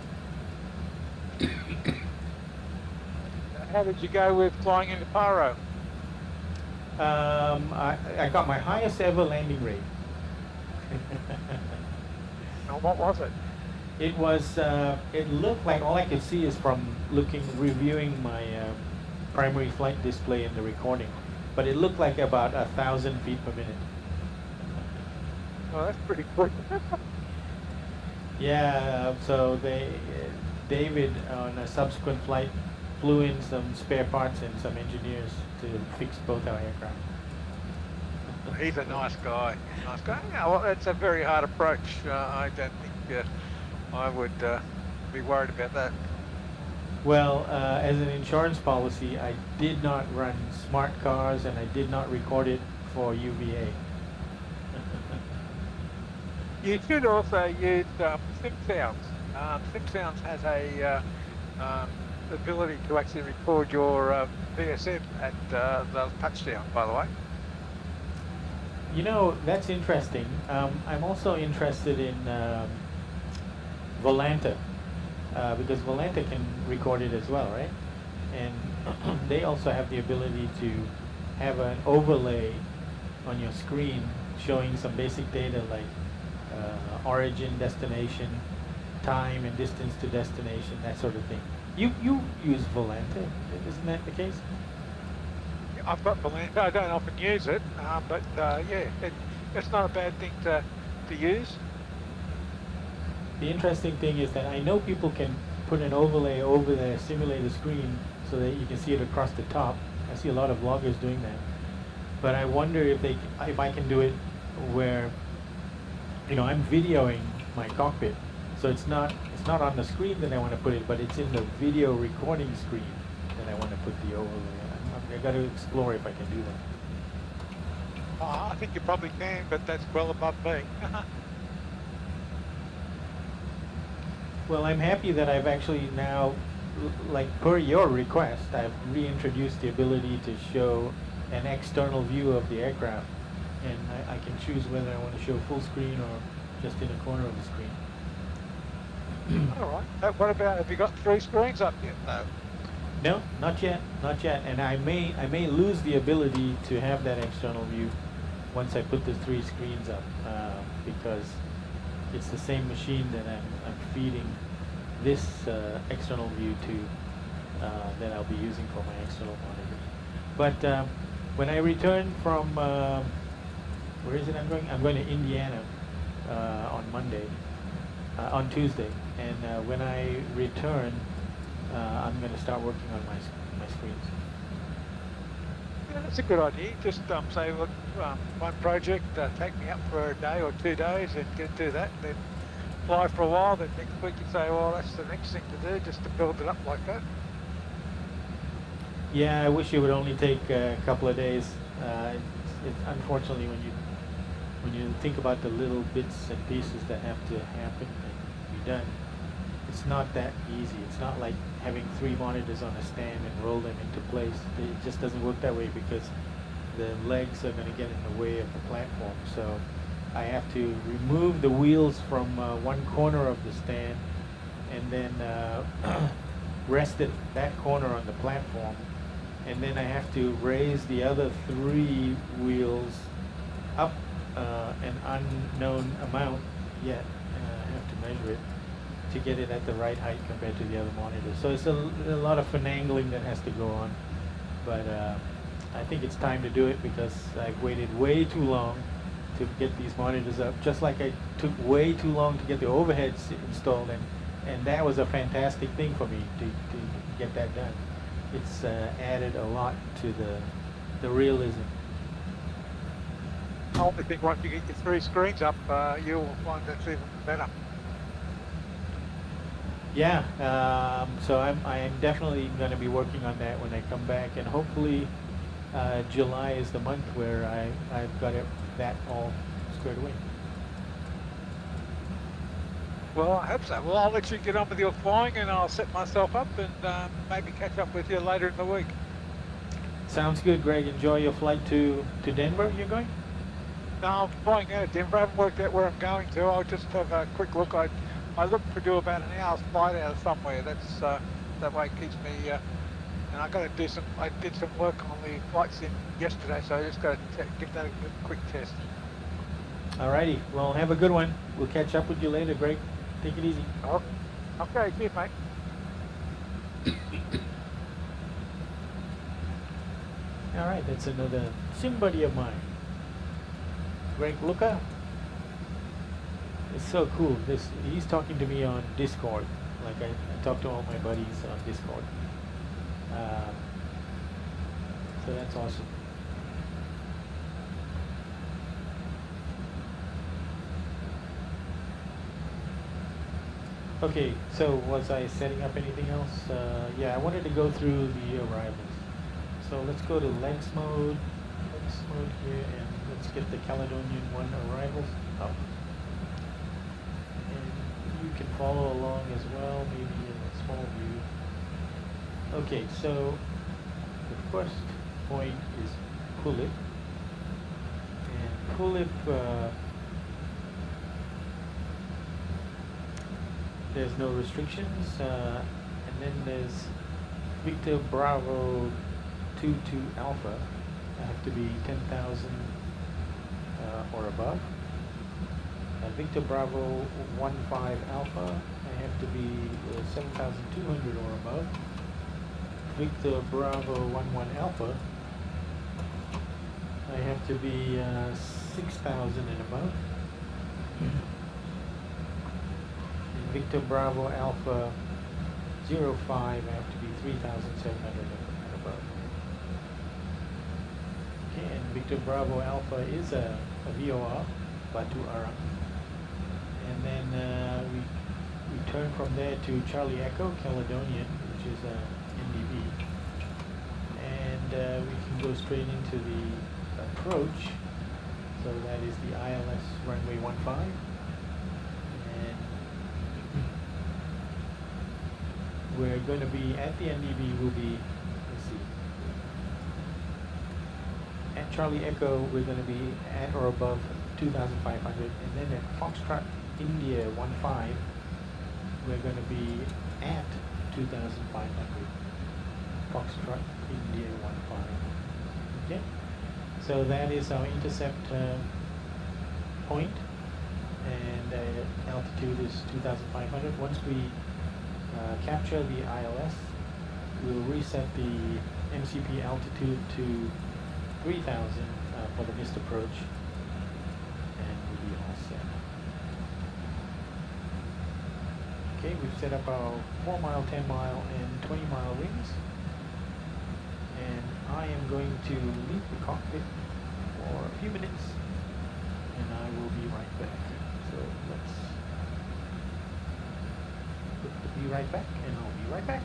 How did you go with flying into Paro? I got my highest ever landing rate. Now, what was it? It was, it looked like all I could see is from reviewing my primary flight display in the recording, but it looked like about 1,000 feet per minute. Oh, that's pretty quick. Yeah, so David on a subsequent flight flew in some spare parts and some engineers to fix both our aircraft. He's a nice guy. Nice guy. Yeah, well, it's a very hard approach. I don't think I would be worried about that. Well, as an insurance policy, I did not run smart cars and I did not record it for UVA. You should also use sim sounds. SimSounds has a ability to actually record your VSM at the touchdown, by the way. You know, that's interesting. I'm also interested in Volanta, because Volanta can record it as well, right? And they also have the ability to have an overlay on your screen showing some basic data like origin, destination, time and distance to destination, that sort of thing. You use Volanta, isn't that the case? I've got Volanta. I don't often use it, but yeah, it's not a bad thing to use. The interesting thing is that I know people can put an overlay over their simulator screen so that you can see it across the top. I see a lot of vloggers doing that. But I wonder if I can do it where, you know, I'm videoing my cockpit, so it's not on the screen that I want to put it, but it's in the video recording screen that I want to put the overlay. I got to explore if I can do that. I think you probably can, but that's well above me. Well, I'm happy that I've actually now, like per your request, I've reintroduced the ability to show an external view of the aircraft, and I can choose whether I want to show full screen or just in a corner of the screen. All right. What about, have you got 3 screens up yet? No. No, not yet, not yet. And I may lose the ability to have that external view once I put the 3 screens up, because it's the same machine that I'm feeding this external view to, that I'll be using for my external monitors. But when I return from, where is it I'm going? I'm going to Indiana on Monday, on Tuesday. And when I return, I'm going to start working on my screens. Yeah, that's a good idea. Just say, look, one project, take me up for a day or 2 days and do that, and then fly for a while, then next week you say, well, that's the next thing to do, just to build it up like that. Yeah, I wish it would only take a couple of days. It's unfortunately when you think about the little bits and pieces that have to happen and be done, it's not that easy. It's not like having 3 monitors on a stand and roll them into place. It just doesn't work that way because the legs are going to get in the way of the platform. So I have to remove the wheels from one corner of the stand and then rest it that corner on the platform. And then I have to raise the other 3 wheels up an unknown amount yet. I have to measure it to get it at the right height compared to the other monitors. So it's a lot of finagling that has to go on. But I think it's time to do it because I've waited way too long to get these monitors up. Just like I took way too long to get the overheads installed, and that was a fantastic thing for me to get that done. It's added a lot to the realism. I think once you get your 3 screens up, you'll find that's even better. Yeah, so I'm definitely going to be working on that when I come back, and hopefully July is the month where I've got that all squared away. Well, I hope so. Well, I'll let you get on with your flying, and I'll set myself up and maybe catch up with you later in the week. Sounds good, Greg. Enjoy your flight to Denver. You're going? No, I'm flying out of Denver. I haven't worked out where I'm going to. I'll just have a quick look. I look to do about an hour's flight out of somewhere. That's that way it keeps me. And I did some work on the flight sim yesterday, so I just got to give that a quick test. Alrighty. Well, have a good one. We'll catch up with you later, Greg. Take it easy. Oh, okay, cheers, mate. All right, that's another sim buddy of mine. Greg, look up. It's so cool. He's talking to me on Discord. Like I talk to all my buddies on Discord. So that's awesome. Okay, so was I setting up anything else? Yeah, I wanted to go through the arrivals. So let's go to legs mode here, and let's get the Caledonian 1 arrivals up. And you can follow along as well, maybe in a small view. Okay, so the first point is PULIP. And PULIP, there's no restrictions. And then there's Victor Bravo 22 Alpha. I have to be 10,000 or above. Victor Bravo 15 Alpha, I have to be 7,200 or above. Victor Bravo 11 Alpha, I have to be 6,000 and above. And Victor Bravo Alpha 05, I have to be 3,700 and above. Okay, and Victor Bravo Alpha is a VOR, Batu Arang. And then we turn from there to Charlie Echo, Caledonian, which is NDB. And we can go straight into the approach. So that is the ILS runway 15. And we're going to be at the NDB, will be, let's see. At Charlie Echo, we're going to be at or above 2,500. And then at Foxtrot India 15, we're going to be at 2,500. Foxtrot India 15. Okay, so that is our intercept point, and altitude is 2,500. Once we capture the ILS, we'll reset the MCP altitude to 3,000 for the missed approach, and we'll be all set. Okay, we've set up our 4 mile, 10 mile, and 20 mile wings. And I am going to leave the cockpit for a few minutes, and I will be right back. So let's put the be right back, and I'll be right back.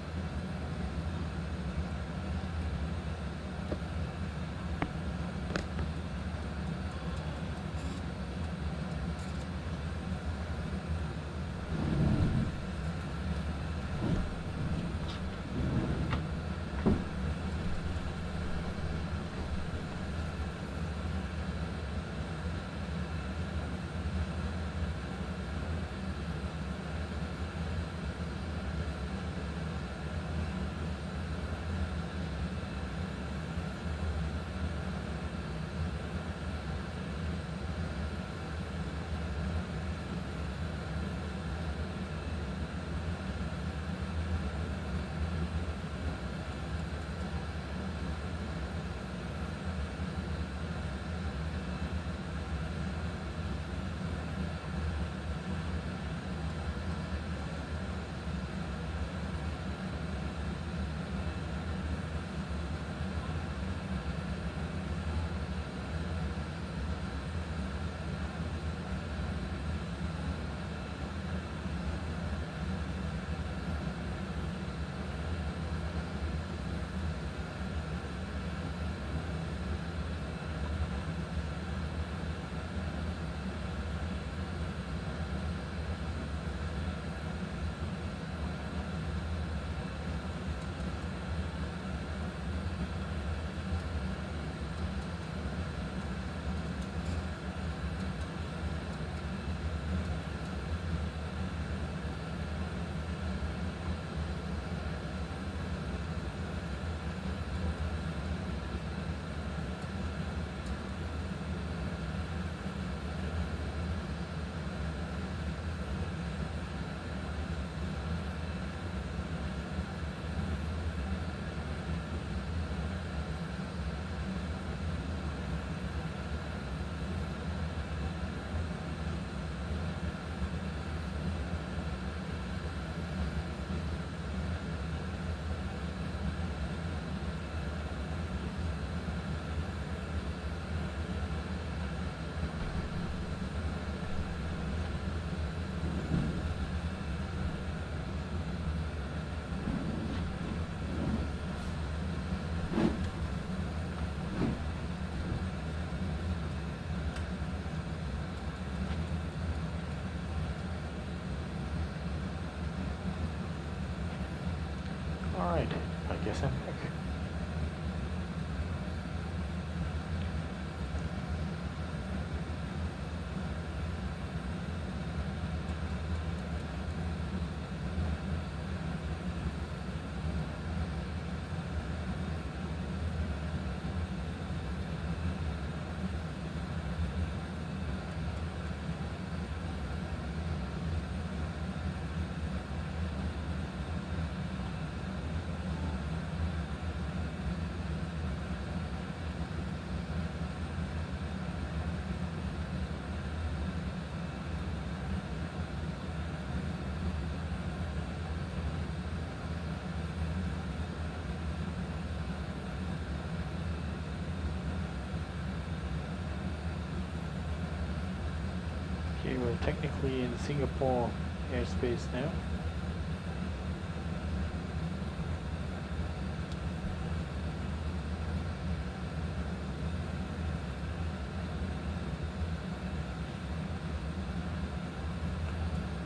technically in Singapore airspace now.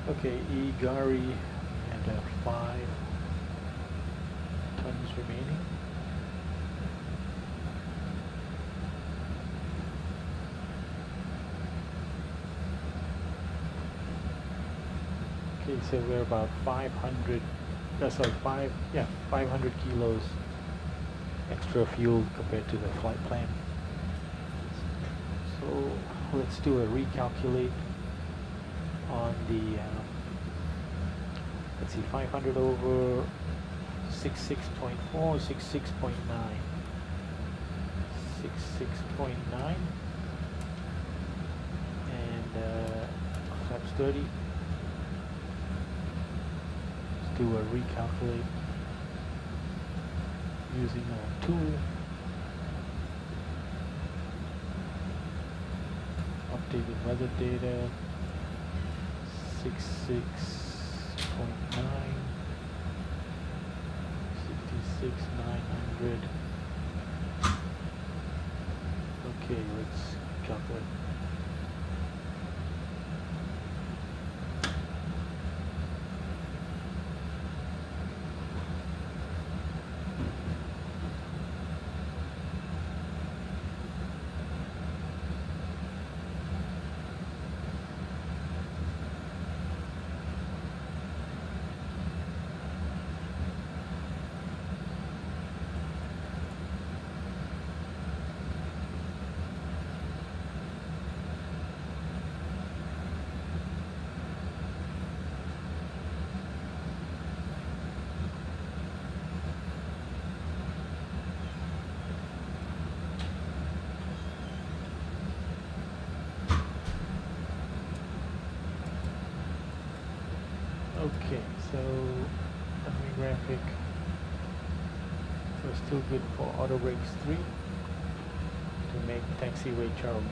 Okay, Igari and 5 tons remaining. Okay, so we're about 500, sorry, 500 kilos extra fuel compared to the flight plan. So let's do a recalculate on the, let's see, 500 over 66.4, 66.9, 66.9, and flaps 30. Let's do a recalculate using a tool. Updated weather data. 66.9, 66,900. Okay, let's calculate. Okay, so graphic. We're still good for auto brakes 3 to make taxiway Charlie.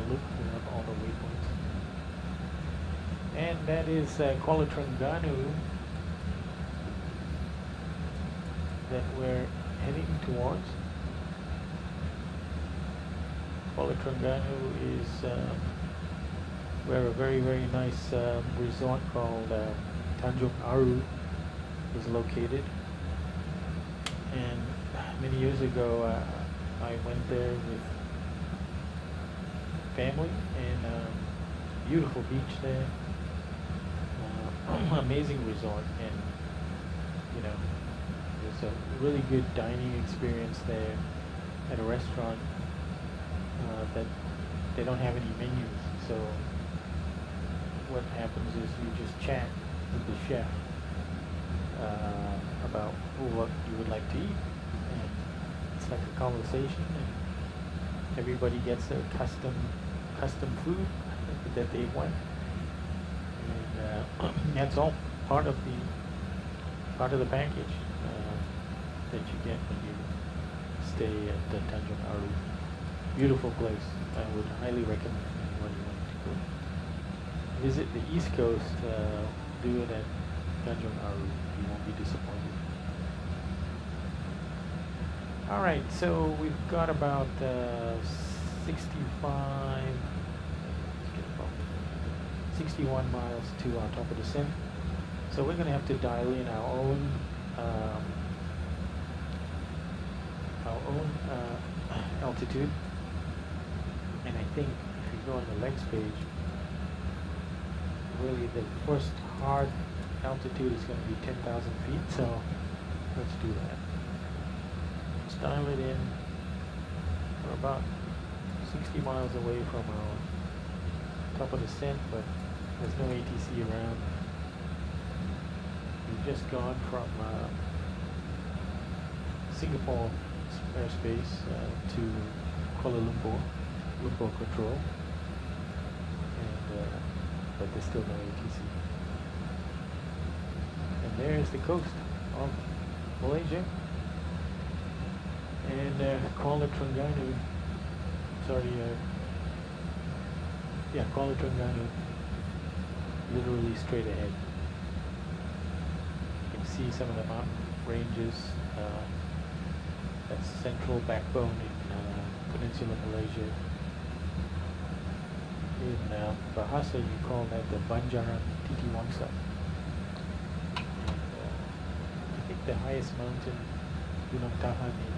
Look, we have all the waypoints. And that is Kuala Terengganu that we're heading towards. Kuala Terengganu is where a very, very nice resort called Tanjung Aru is located. And many years ago I went there with family, and beautiful beach there, amazing resort, and you know, there's a really good dining experience there at a restaurant that they don't have any menus, so what happens is you just chat with the chef about what you would like to eat, and it's like a conversation, and everybody gets their custom food that they want, and that's all part of the package that you get when you stay at the Tanjung Aru. Beautiful place. I would highly recommend anybody wanting to go visit the East Coast. Do it at Tanjung Aru. You won't be disappointed. All right, so we've got about 61 miles to our top of the Sim. So we're going to have to dial in our own altitude. And I think if you go on the legs page, really the first hard altitude is going to be 10,000 feet. So let's do that. Let's dial it in. We're about 60 miles away from our top of descent, but there's no ATC around. We've just gone from Singapore airspace to Kuala Lumpur control, and but there's still no ATC. And there's the coast of Malaysia, and Kuala Terengganu. Kuala Terengganu, literally straight ahead. You can see some of the mountain ranges. That's central backbone in Peninsular Malaysia. In Bahasa, you call that the Banjaran Titiwangsa. And I think the highest mountain, Gunung Tahan, in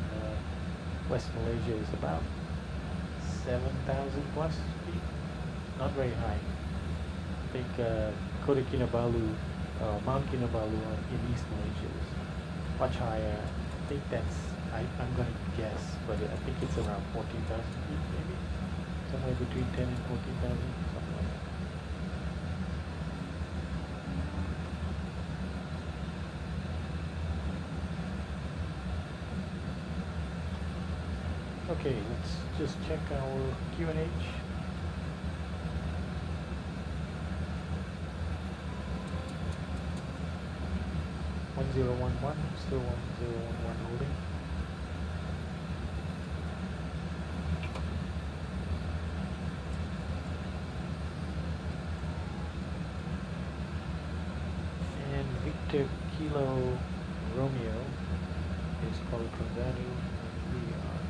West Malaysia is about 7,000 plus feet. Not very high. I think Kota Kinabalu, Mount Kinabalu in East Malaysia is much higher. I think that's, I'm going to guess, but I think it's around 14,000 feet maybe. Somewhere between 10 and 14,000, something like that. Okay, let's just check our QNH. Still 1011 holding. And Victor Kilo Romeo is Kuala Terengganu, and we are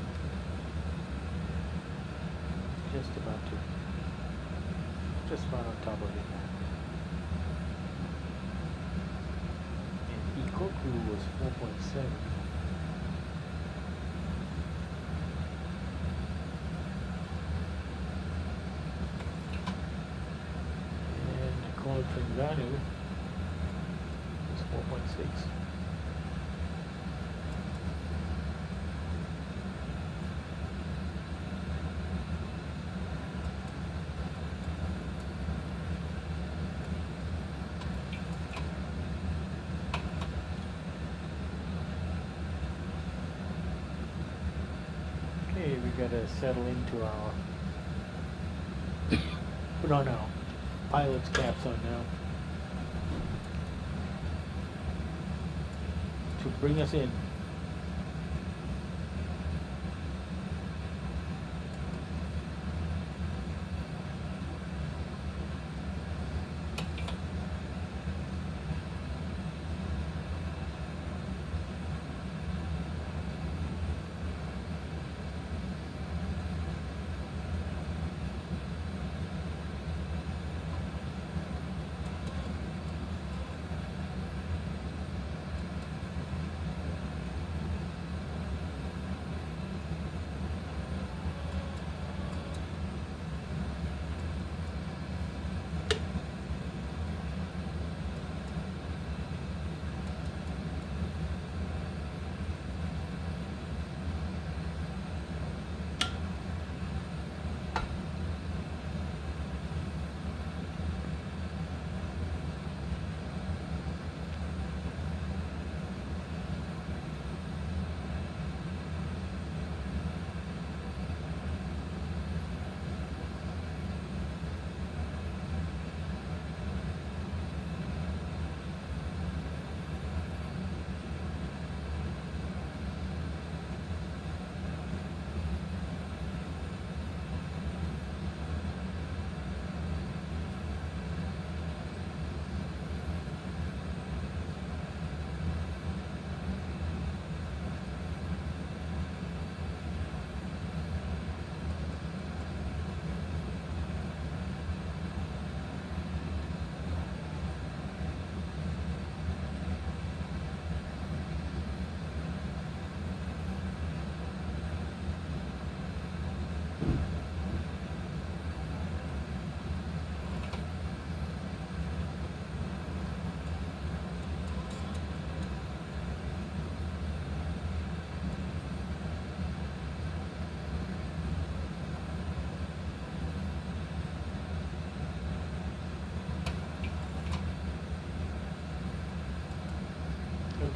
just about on top of it now. Ikoku was 4.7. And Kuala Terengganu is 4.6. We gotta settle into our put on our pilot's caps on now to bring us in.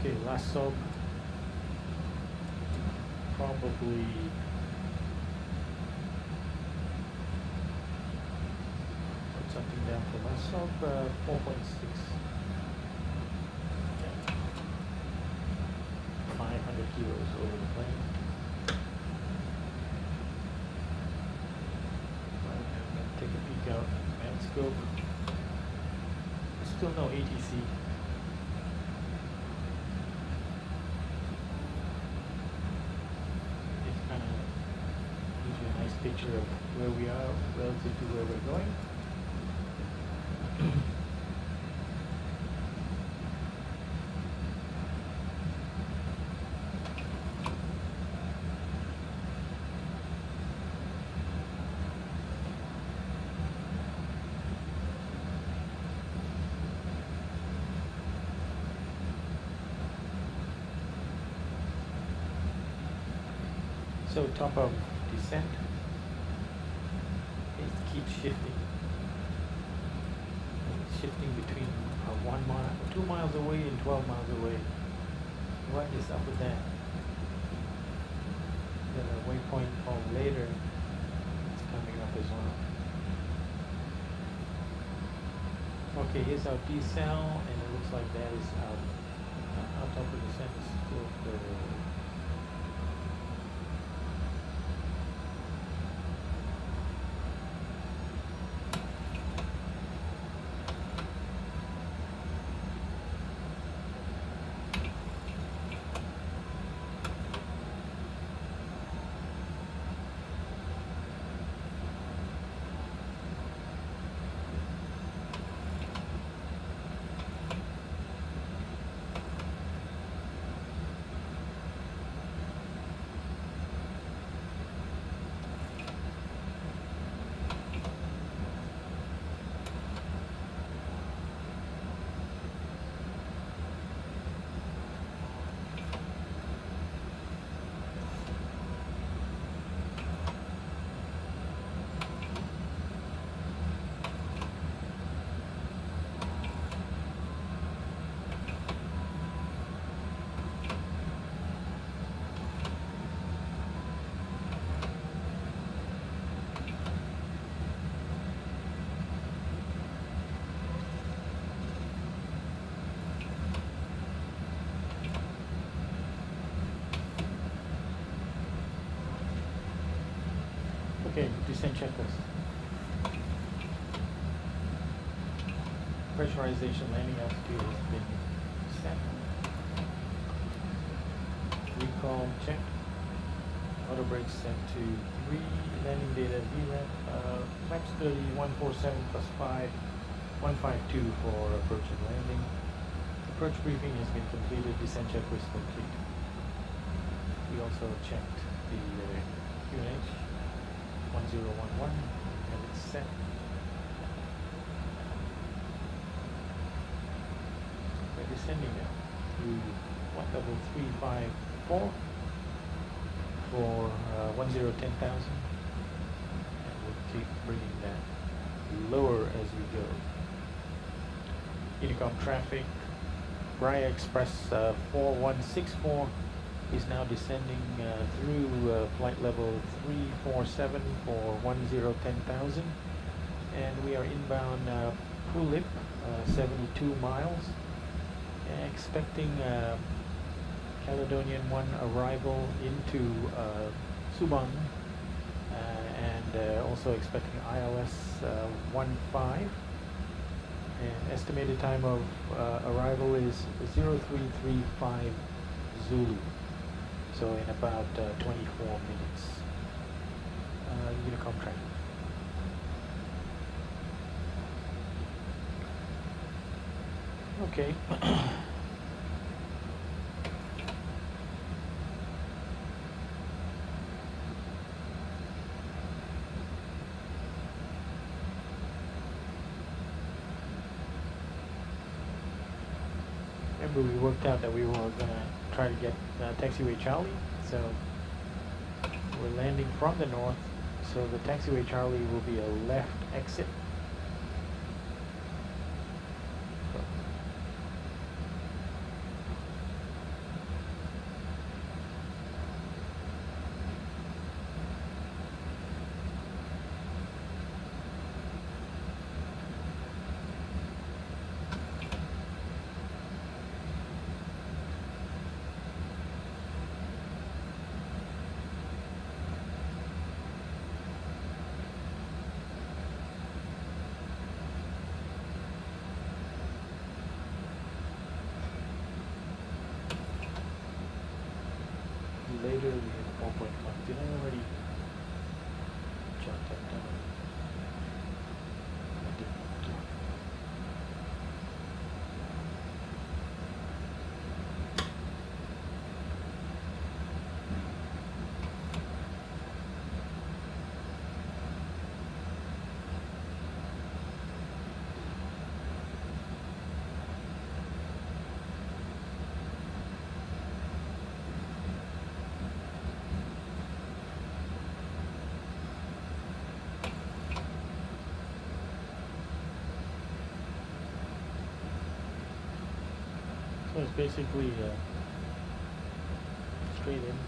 Okay, last sub. Probably put something down for last sub. 4.6. Yeah. 500 kilos over the plane. Right, I'm gonna take a peek out. And scope. Still no ATC. Picture of where we are relative to where we're going. So top of descent. Keep shifting. It's shifting between 1 mile, 2 miles away and 12 miles away. What is up with that? Then a waypoint called later. It's coming up as well. Okay, here's our decel, and it looks like that is our top of descent is still further away. Okay, descent checklist. Pressurization landing altitude has been set. Recall checked. Auto brakes set to 3. Landing data VREP. Flaps 30, 147 plus 5, 152 for approach and landing. Approach briefing has been completed. Descent checklist complete. We also checked the QNH 1011 and it's set. We're descending now to 13354 for 10,000, and we'll keep bringing that lower as we go. Intercom traffic, Raya Express 4164 is now descending through flight level 347 for 10,000, and we are inbound PULIP 72 miles, expecting Caledonian 1 arrival into Subang, and also expecting ILS Rwy15, and estimated time of arrival is 0335 Zulu. So in about 24 minutes, Unicom training. Okay. Remember, we worked out that we were gonna try to get taxiway Charlie, so we're landing from the north, so the taxiway Charlie will be a left exit. later we have 4.1. Did I already jot that down? I did not. So it's basically straight in.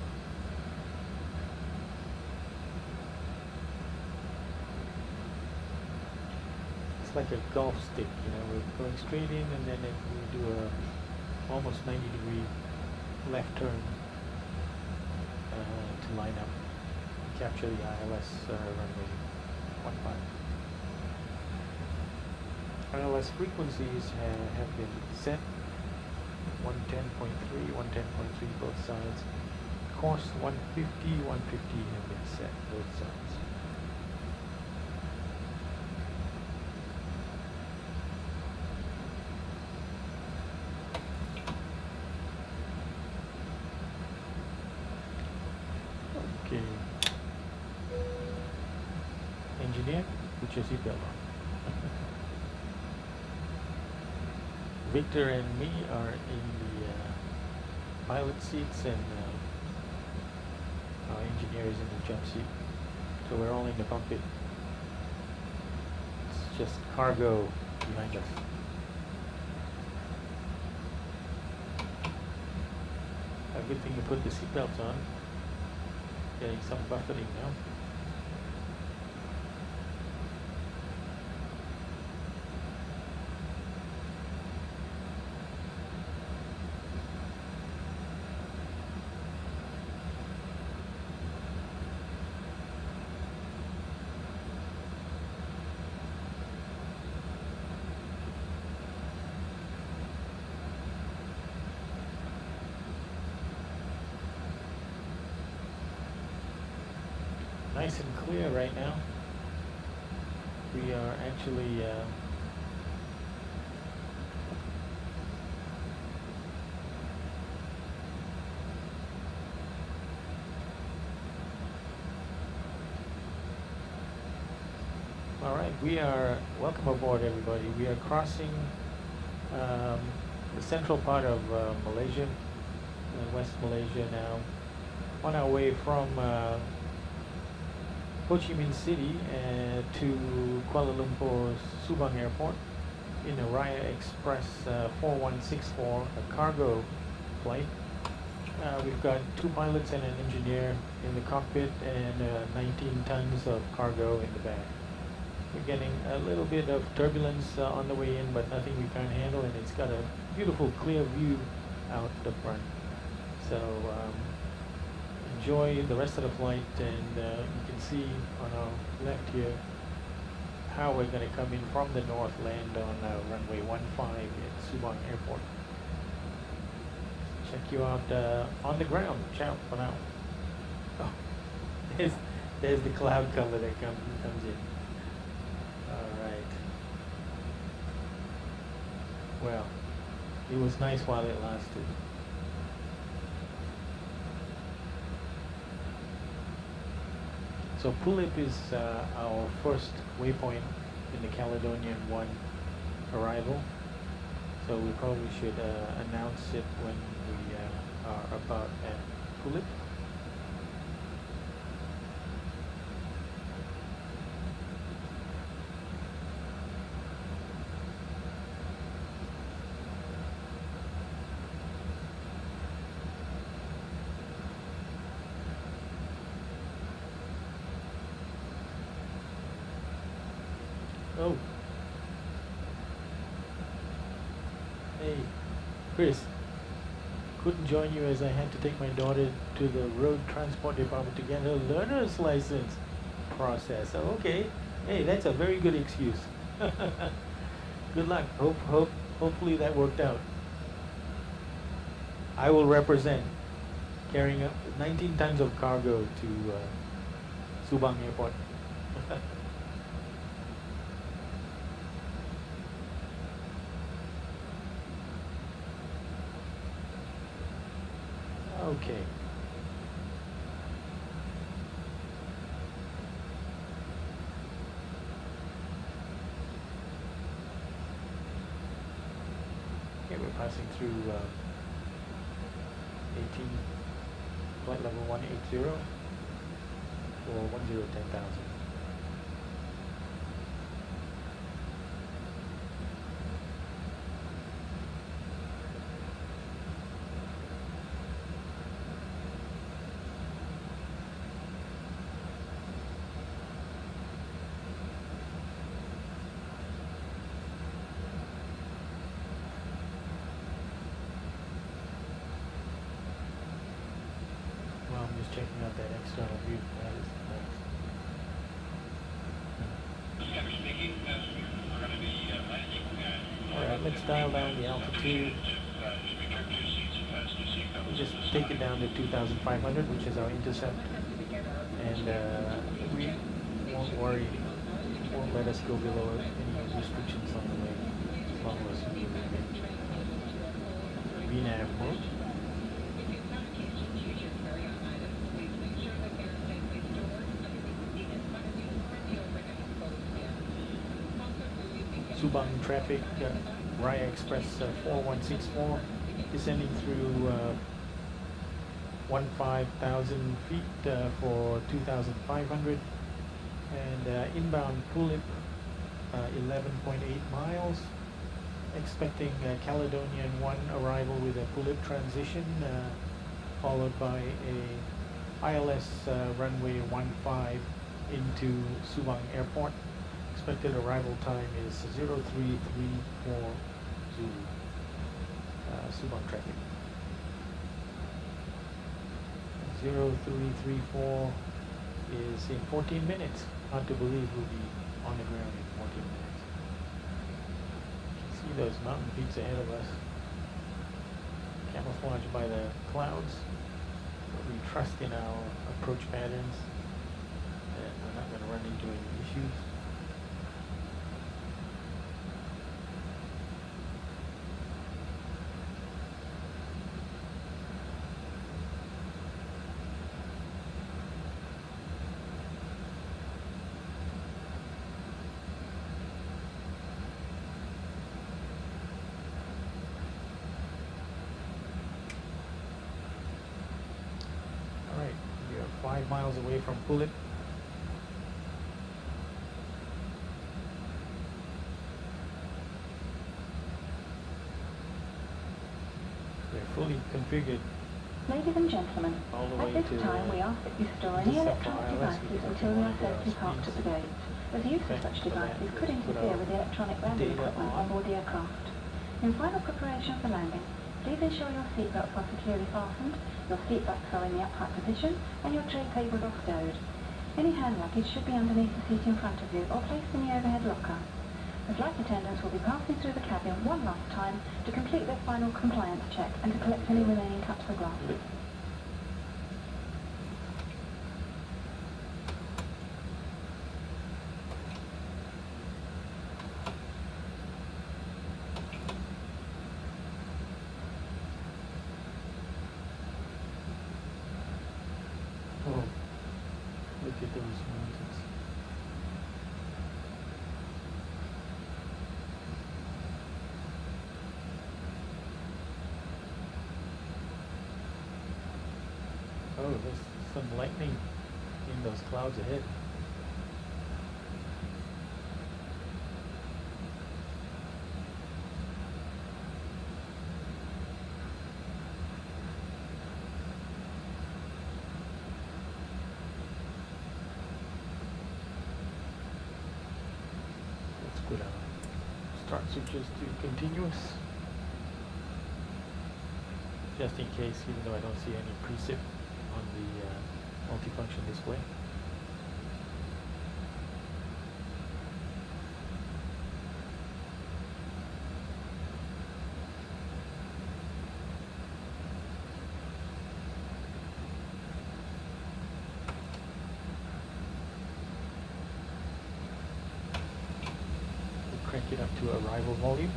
It's like a golf stick, you know, we're going straight in and then we do a almost 90-degree left turn to line up, capture the ILS runway 15. ILS frequencies have been set. 110.3, 110.3 both sides. Course 150, 150 have been set both sides. Okay. Engineer, put your seatbelt on. Victor and me are in the pilot seats, and our engineer is in the jump seat. So we're all in the cockpit. It's just cargo behind us. A good thing to put the seatbelts on. Getting some buffeting now. Nice and clear right now. We are actually all right, we are welcome aboard, everybody. We are crossing the central part of Malaysia, West Malaysia now, on our way from Ho Chi Minh City to Kuala Lumpur's Subang Airport in a Raya Express 4164, a cargo flight. We've got 2 pilots and an engineer in the cockpit and 19 tons of cargo in the back. We're getting a little bit of turbulence on the way in, but nothing we can't handle, and it's got a beautiful clear view out the front. So enjoy the rest of the flight, and you can see on our left here how we're going to come in from the north, land on runway 15 at Subang Airport. Check you out on the ground. Ciao for now. Oh, there's the cloud cover that comes in. All right. Well, it was nice while it lasted. So PULIP is our first waypoint in the Caledonian 1 arrival. So we probably should announce it when we are about at PULIP. Oh. Hey, Chris. Couldn't join you as I had to take my daughter to the road transport department to get her learner's license processed. Oh, okay. Hey, that's a very good excuse. Good luck. Hopefully that worked out. I will represent. carrying up 19 tons of cargo to Subang Airport. Okay. Okay, we're passing through 18, flight level 180 for 10,000. Checking out that external view. That is nice. Alright, let's dial down the altitude. We'll just take it down to 2,500, which is our intercept. And we won't worry, won't let us go below any restrictions on the way, as long as we remain VNAV mode. Subang traffic, Raya Express 4164, descending through 15,000 feet for 2,500, and inbound PULIP 11.8 miles, expecting Caledonian 1 arrival with a PULIP transition, followed by a ILS runway 15 into Subang Airport. Expected arrival time is 0334 Zulu, Subang traffic. 0334 is in 14 minutes. Hard to believe we'll be on the ground in 14 minutes. You can see those mountain peaks ahead of us, camouflaged by the clouds, but we trust in our approach patterns and we're not going to run into any issues. Alright, we are 5 miles away from PULIP. They're fully configured Ladies and gentlemen, all the at way this to time we ask that you store any electronic devices until you are safely parked at the gate, as use of such devices could interfere with the electronic landing equipment on board the aircraft. In final preparation for landing, please ensure your seatbelts are securely fastened, your seat backs are in the upright position, and your tray tables are stowed. Any hand luggage should be underneath the seat in front of you or placed in the overhead locker. The flight attendants will be passing through the cabin one last time to complete their final compliance check and to collect any remaining cups of glass. Oh, look at those mountains. Oh, there's some lightning in those clouds ahead. Let's put our start switches to continuous, just in case, even though I don't see any precip on the multifunction display. crank it up to arrival volume.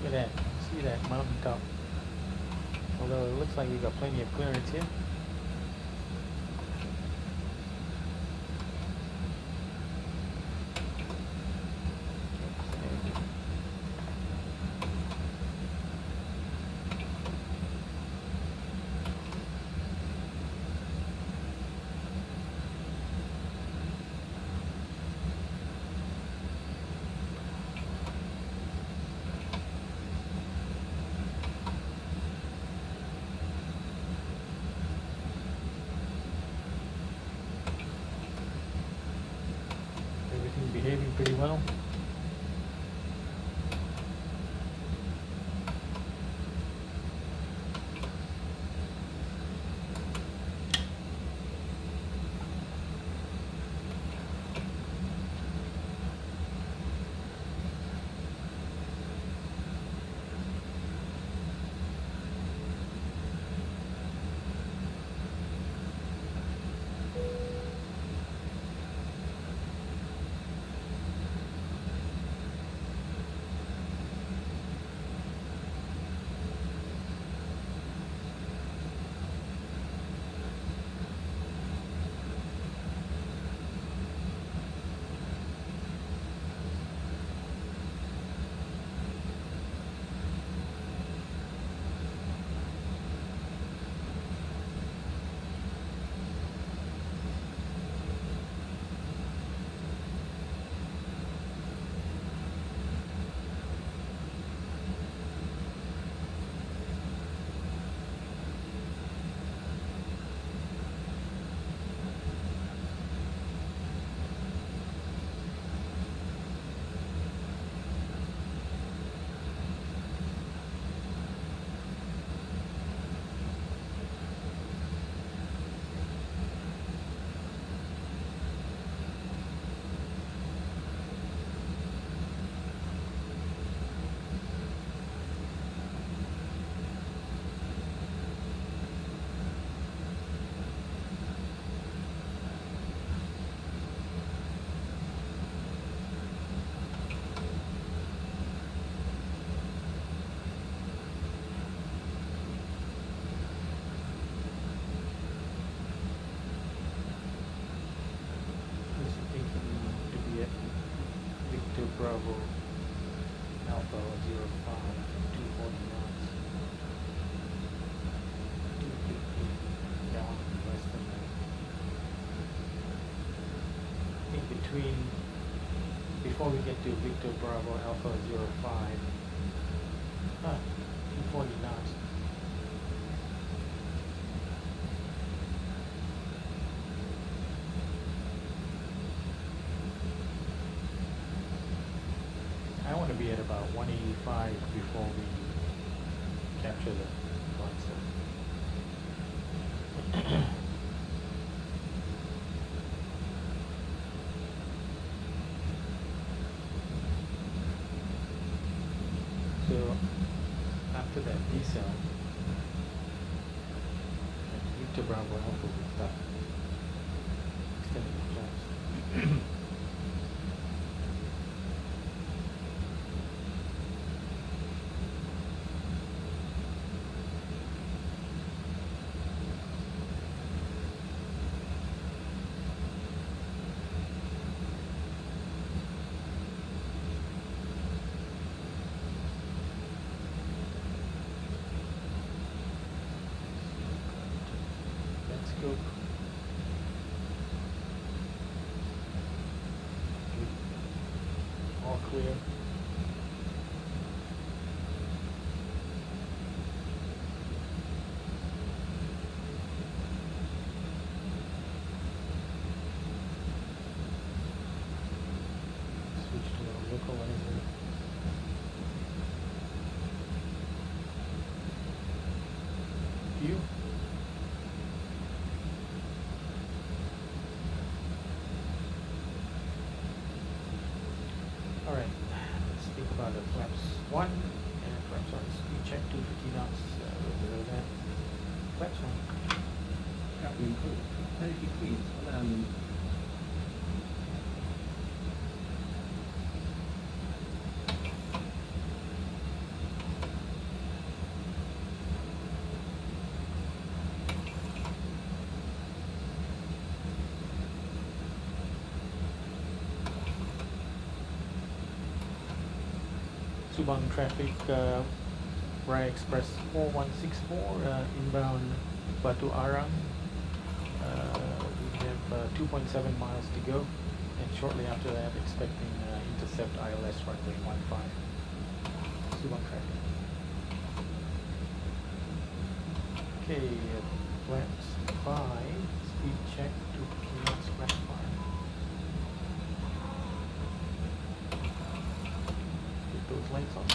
Look at that, see that mountain top. Although it looks like we got plenty of clearance here. Behaving pretty well. Bravo Alpha 05, 240 knots, 250 down, less than that. I think before we get to Victor Bravo Alpha 05, 240 knots. I want to be at about 185 before we capture the flight zone. So after that decel, Victor Bravo Alpha will start extending the flaps. All clear. Switch to a localizer. View. Alright, let's think about the flaps 1 and flaps on speed check 250 knots, below that. Flaps 1. Captain Cook, 30 degrees, Subang traffic, Raya Express 4164 inbound Batu Arang. We have 2.7 miles to go, and shortly after that expecting intercept ILS Rwy15. Subang traffic. Okay, flaps 5, speed check, 2 knots, flaps 5. Get those lights on.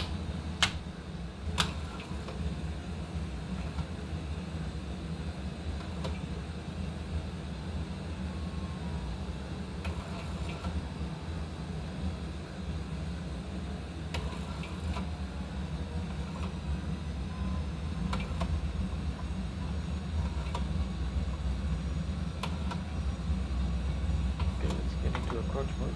Approach mode.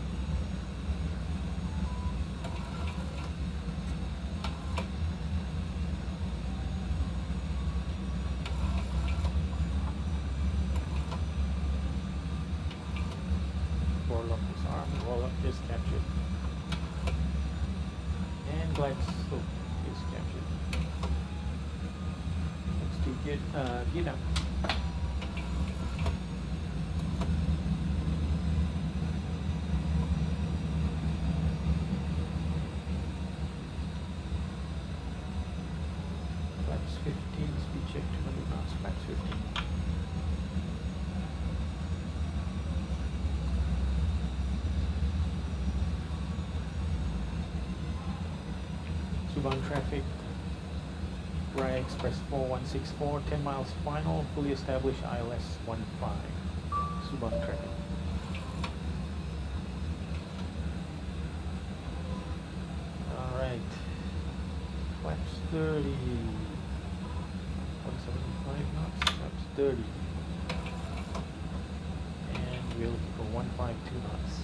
Roll up this arm, roll up is captured. And glide slope is captured. Let's do gear down. Flaps 15, speed check 200 knots, flaps 15. Subang traffic, Raya Express 4164, 10 miles final, fully established ILS 15. Subang traffic. Alright, flaps 30, 175 knots, flaps 30. And we're looking for 152 knots.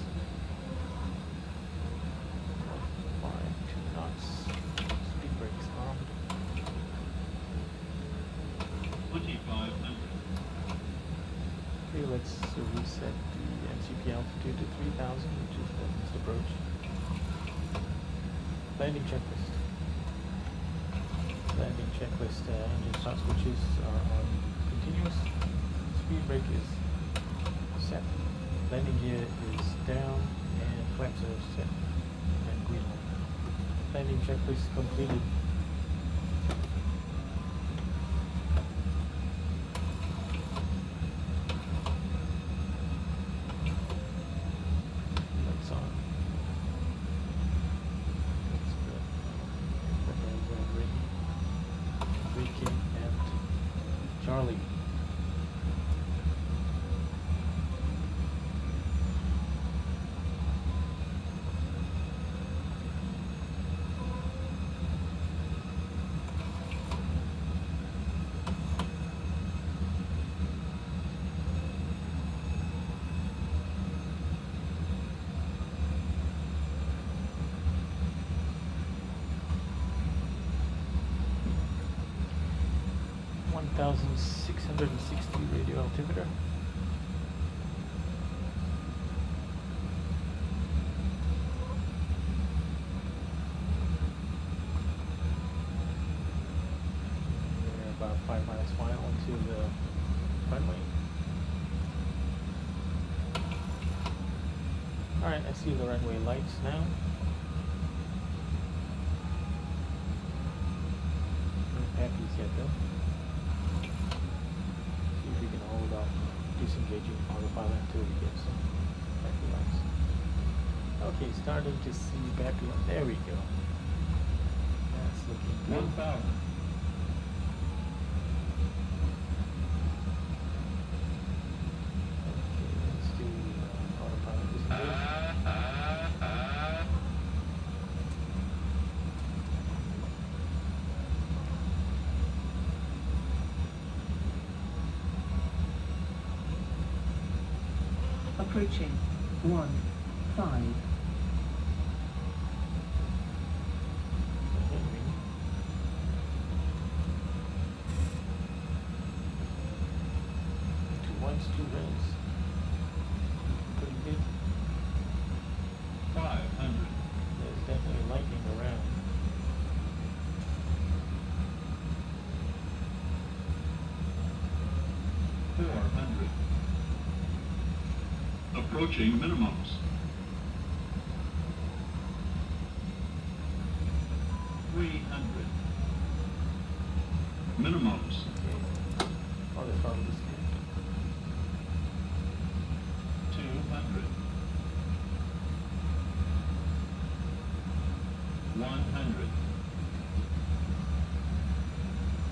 152 knots. Speed brakes armed. 2500. Okay, let's reset the MCP altitude to 3000, which is the next approach. Landing checklist. Landing checklist, engine start switches are on continuous. Speed brake is set. Landing gear is down and flaps are set and green light. Landing checklist completed. Lights on. That's good. Programs are ready. Vicky and Charlie. (1,660) radio altimeter. We're about 5 miles final to the runway. Alright, I see the runway lights now. No pappies yet though. See if we can hold off disengaging autopilot until we get some pappy lights. Okay, starting to see pappy lights. There we go. That's looking good. 1000. Okay, let's do autopilot disengage. Approaching 1, 5. Two ones, two reds. Pretty good. 500. There's definitely lightning around. 400. Approaching minimums. 300. Minimums. Oh, the throttle is good. 200. 100.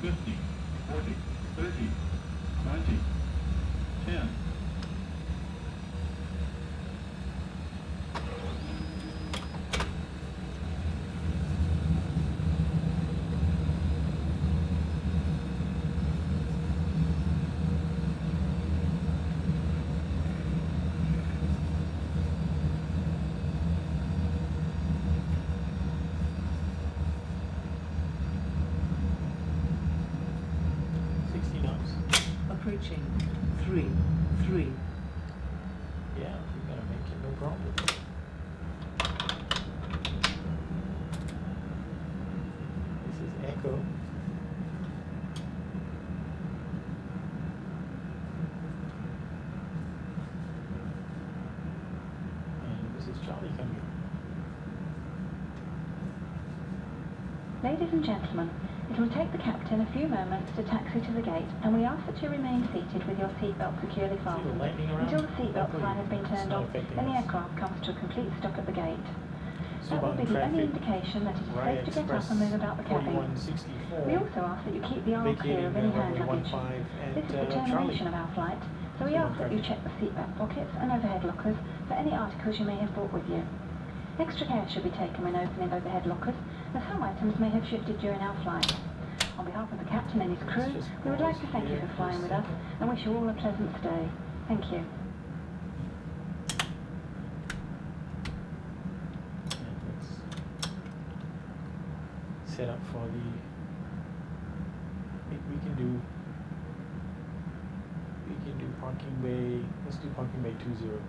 50, 40, 30, 20, 10. Approaching 3, 3. Yeah, you're gonna make it, no problem. This is Echo. And this is Charlie coming. Ladies and gentlemen, it will take the captain a few moments to taxi to the gate, and we ask that you remain seated with your seatbelt securely fastened until the seatbelt sign has been turned off and the aircraft comes to a complete stop at the gate. That will be the only indication that it is safe to get up and move about the cabin. We also ask that you keep the aisle clear of any hand luggage. This is the termination of our flight, so we ask that you check the seatback pockets and overhead lockers for any articles you may have brought with you. Extra care should be taken when opening overhead lockers, as some items may have shifted during our flight. On behalf of the captain and his crew, we would like to thank you for flying with us and wish you all a pleasant stay. Thank you. Set up for the, we can do parking bay, let's do parking bay 20.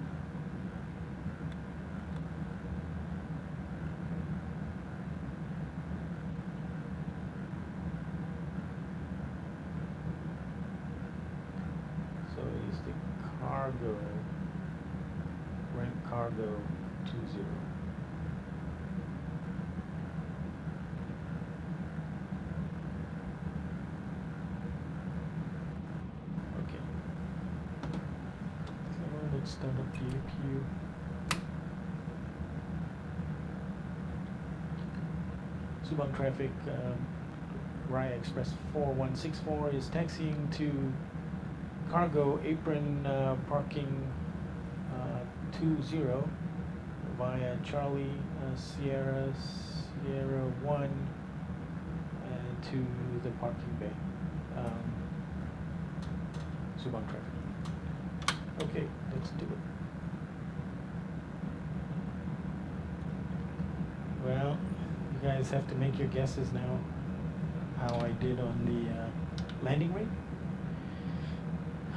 So it is the cargo, rent cargo 20. Let's start up the APU. Subang traffic, Raya Express 4164 is taxiing to cargo apron parking 20 via Charlie Sierra 1 to the parking bay. Subang traffic. Okay, let's do it. Well, you guys have to make your guesses now how I did on the landing rate.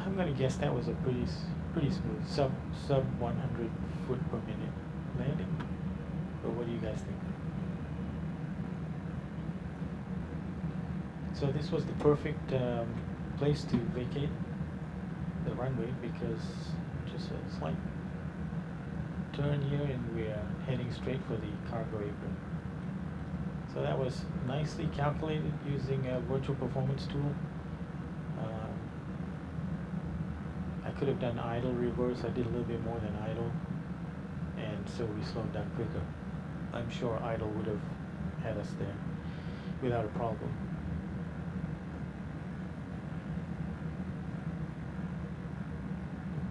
I'm gonna guess that was a pretty smooth, sub 100 foot per minute landing. But what do you guys think? So this was the perfect place to vacate the runway, because just a slight turn here and we are heading straight for the cargo apron. So that was nicely calculated using a virtual performance tool. I could have done idle reverse. I did a little bit more than idle, and so we slowed down quicker. I'm sure idle would have had us there without a problem.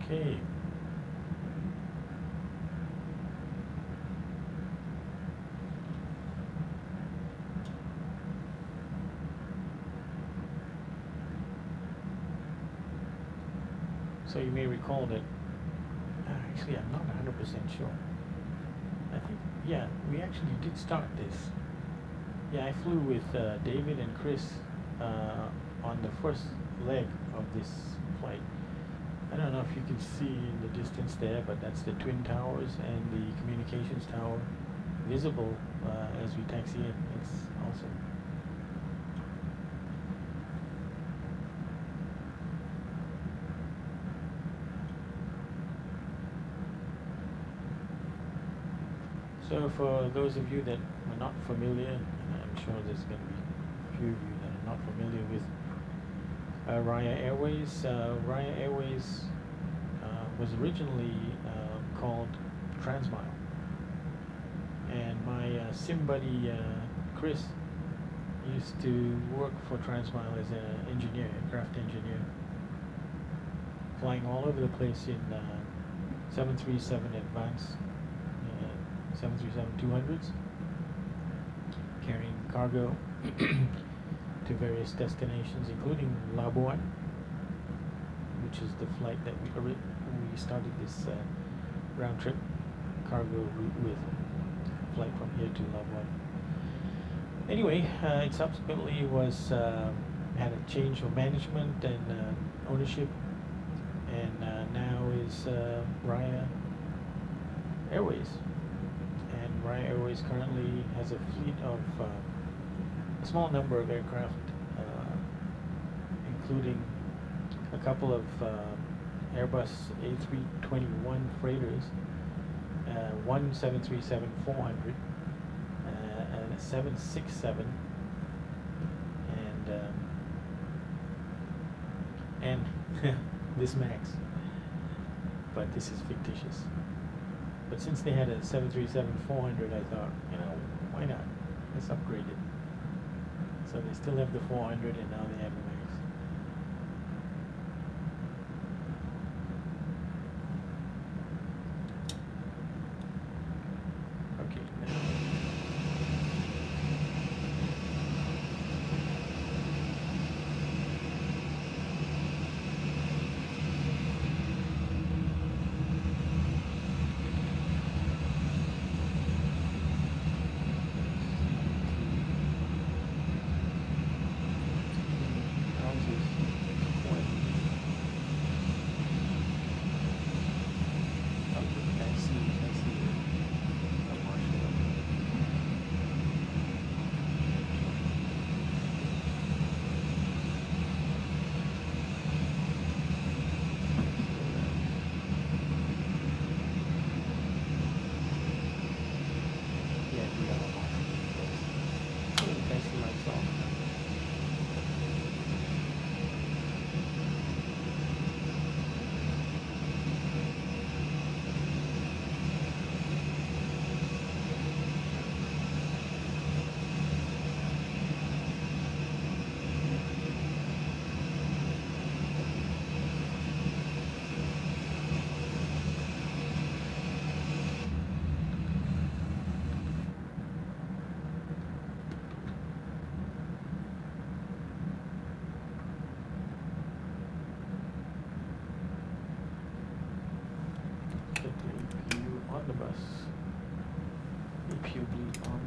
Okay. So you may recall that, actually I'm not 100% sure. I think, yeah, we actually did start this. Yeah, I flew with David and Chris on the first leg of this flight. I don't know if you can see in the distance there, but that's the Twin Towers and the communications tower visible as we taxi in. It's awesome. So for those of you that are not familiar, and I'm sure there's going to be a few of you that are not familiar with Raya Airways. Raya Airways was originally called Transmile, and my sim buddy Chris used to work for Transmile as an engineer, aircraft engineer, flying all over the place in 737 Advance, 737-200s, carrying cargo to various destinations, including Labuan, which is the flight that we started this round trip cargo route with, flight from here to Labuan. Anyway, it subsequently was had a change of management and ownership, and now is Raya Airways. And Raya Airways currently has a fleet of a small number of aircraft, including a couple of Airbus A321 freighters, one 737-400, and a 767, and this MAX, but this is fictitious. But since they had a 737-400, I thought, why not? Let's upgrade it. So they still have the 400, and now they have the MAX. Okay, now. On the bus, APU bleed on.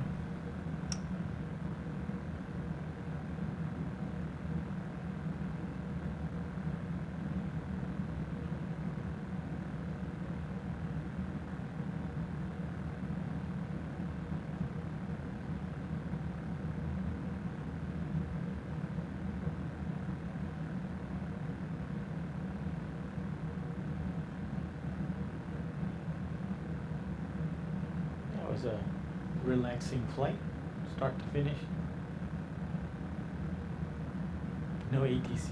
Was a relaxing flight, start to finish. No ATC.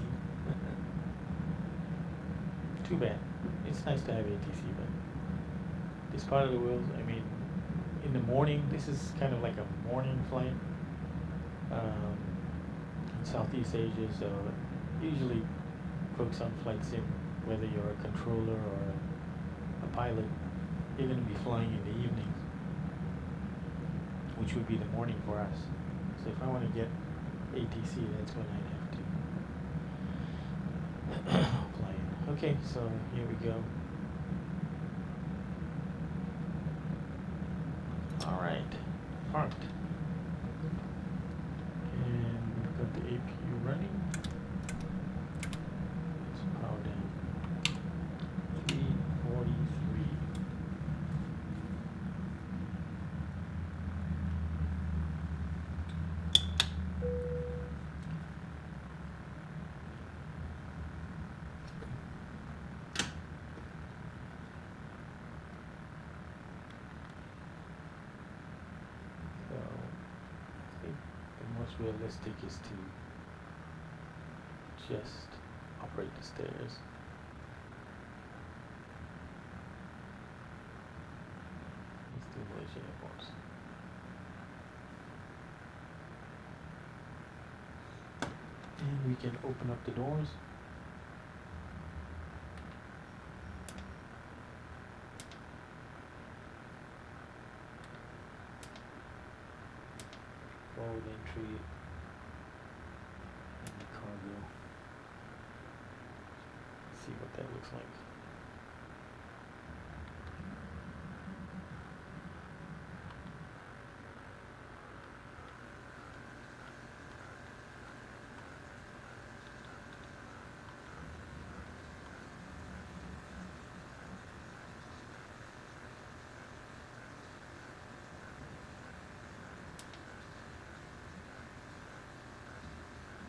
Too bad. It's nice to have ATC, but this part of the world, I mean, in the morning, this is kind of like a morning flight in Southeast Asia, so usually folks on flight sim, whether you're a controller or a pilot, you're going to be flying in the evenings, which would be the morning for us. So if I want to get ATC, that's when I'd have to fly in. Okay, so here we go. All right, parked. And we've got the APU running. Let's power down. 343. most realistic is to just operate the stairs. These two Malaysian airports. And we can open up the doors. Forward entry and the cargo. See what that looks like.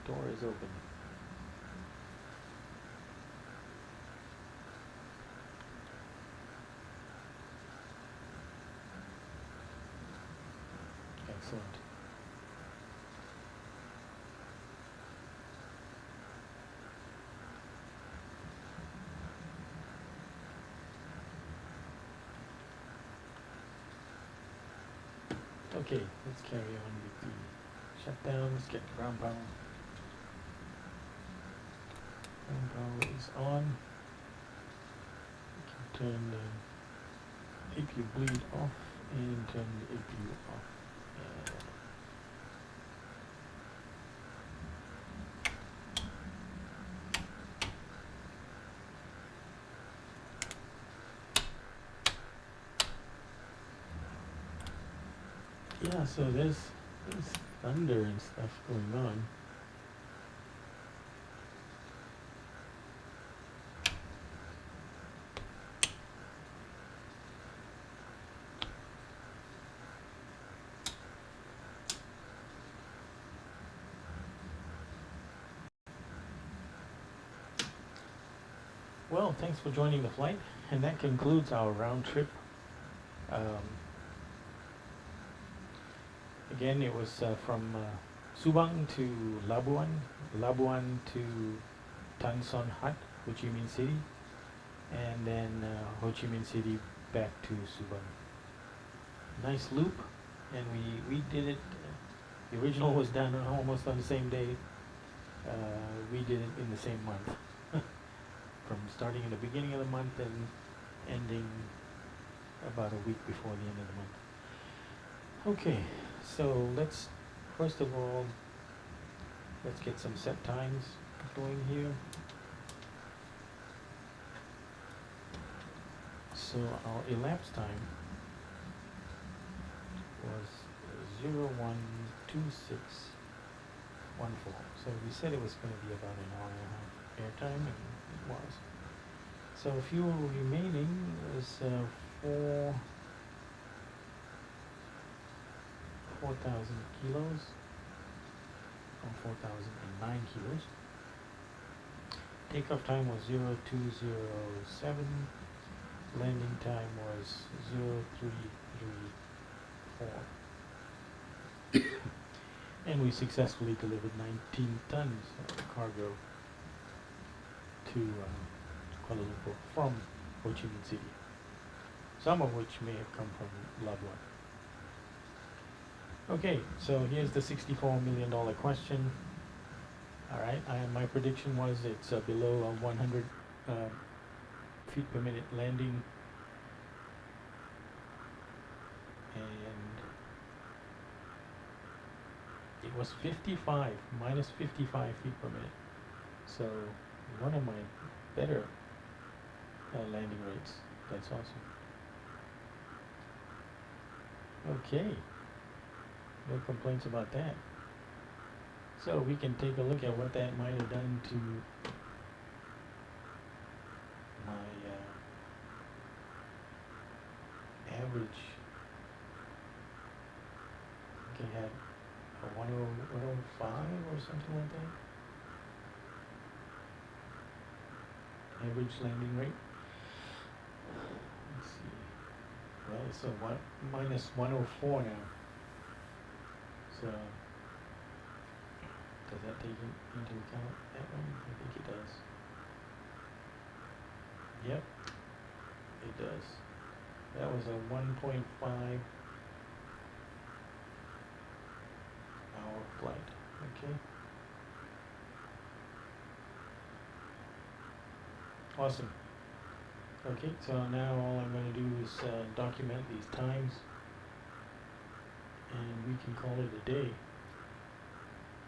Door is open. Excellent. Okay, let's carry on with the shutdown. Let's get ground power. Ground power is on. We can turn the APU bleed off and turn the APU off. Yeah, so there's thunder and stuff going on. Well, thanks for joining the flight, and that concludes our round trip. Again, it was from Subang to Labuan, Labuan to Tan Son Hat, Ho Chi Minh City, and then Ho Chi Minh City back to Subang. Nice loop, and we did it. The original was done almost on the same day. We did it in the same month, from starting in the beginning of the month and ending about a week before the end of the month. Okay, so let's first of all let's get some set times going here. So our elapsed time was 012614. So we said it was going to be about an hour and a half airtime, and it was. So fuel remaining was 4,000 kilos, or 4,009 kilos. Takeoff time was 0207. Landing time was 0334. And we successfully delivered 19 tons of cargo to Kuala Lumpur from Ho Chi Minh City, some of which may have come from Labuan. Okay, so here's the $64 million question. All right, my prediction was it's below 100 feet per minute landing, and it was minus 55 feet per minute. So one of my better landing rates. That's awesome. Okay, no complaints about that. So we can take a look at what that might have done to my average. I think I had a 105 or something like that. Average landing rate. Let's see. Well, it's a minus 104 now. So Does that take into account that one? I think it does. Yep, it does. That was a 1.5 hour flight. Okay. Awesome. Okay, so now all I'm going to do is document these times, and we can call it a day.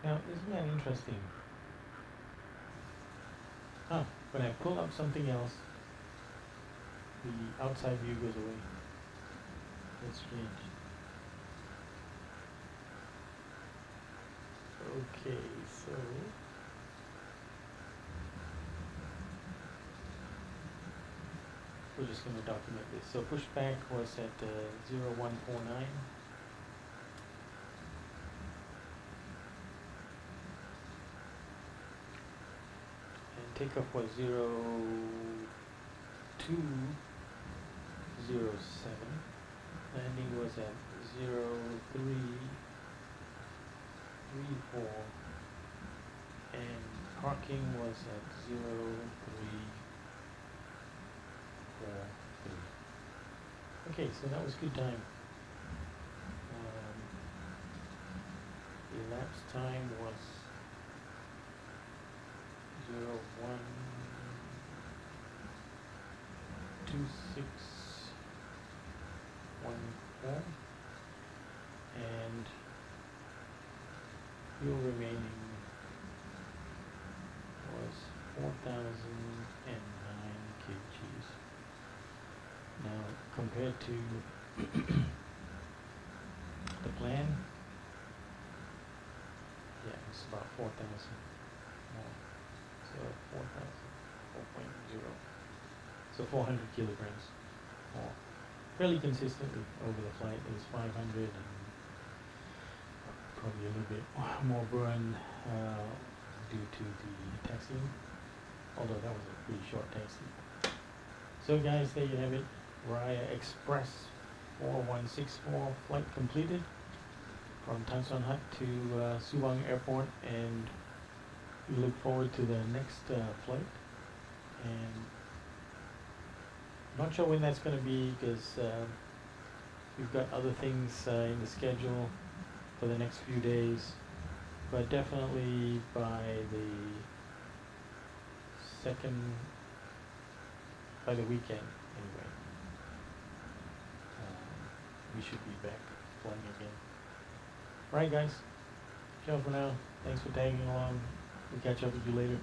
Now, isn't that interesting? Huh, when I pull up something else, the outside view goes away. That's strange. Okay, so we're just going to document this. So pushback was at 0149. And takeoff was 0207. Landing was at 0334. And parking was at 0343. Okay, so that was good time. Elapsed time was 012614, and fuel remaining was 4,009 kgs. Now, compared to the plan, yeah, it's about 4,000 more. So 4,000, 4.0. So 400 kilograms more. Fairly consistently over the flight. It was 500 and probably a little bit more burn due to the taxiing, although that was a pretty short taxi. So guys, there you have it. Raya Express 4164 flight completed from Tan Son Nhat to Subang Airport, and we look forward to the next flight. And not sure when that's going to be, because we've got other things in the schedule for the next few days, but definitely by the weekend anyway. We should be back flying again. Alright guys, ciao for now. Thanks for tagging along. We'll catch up with you later.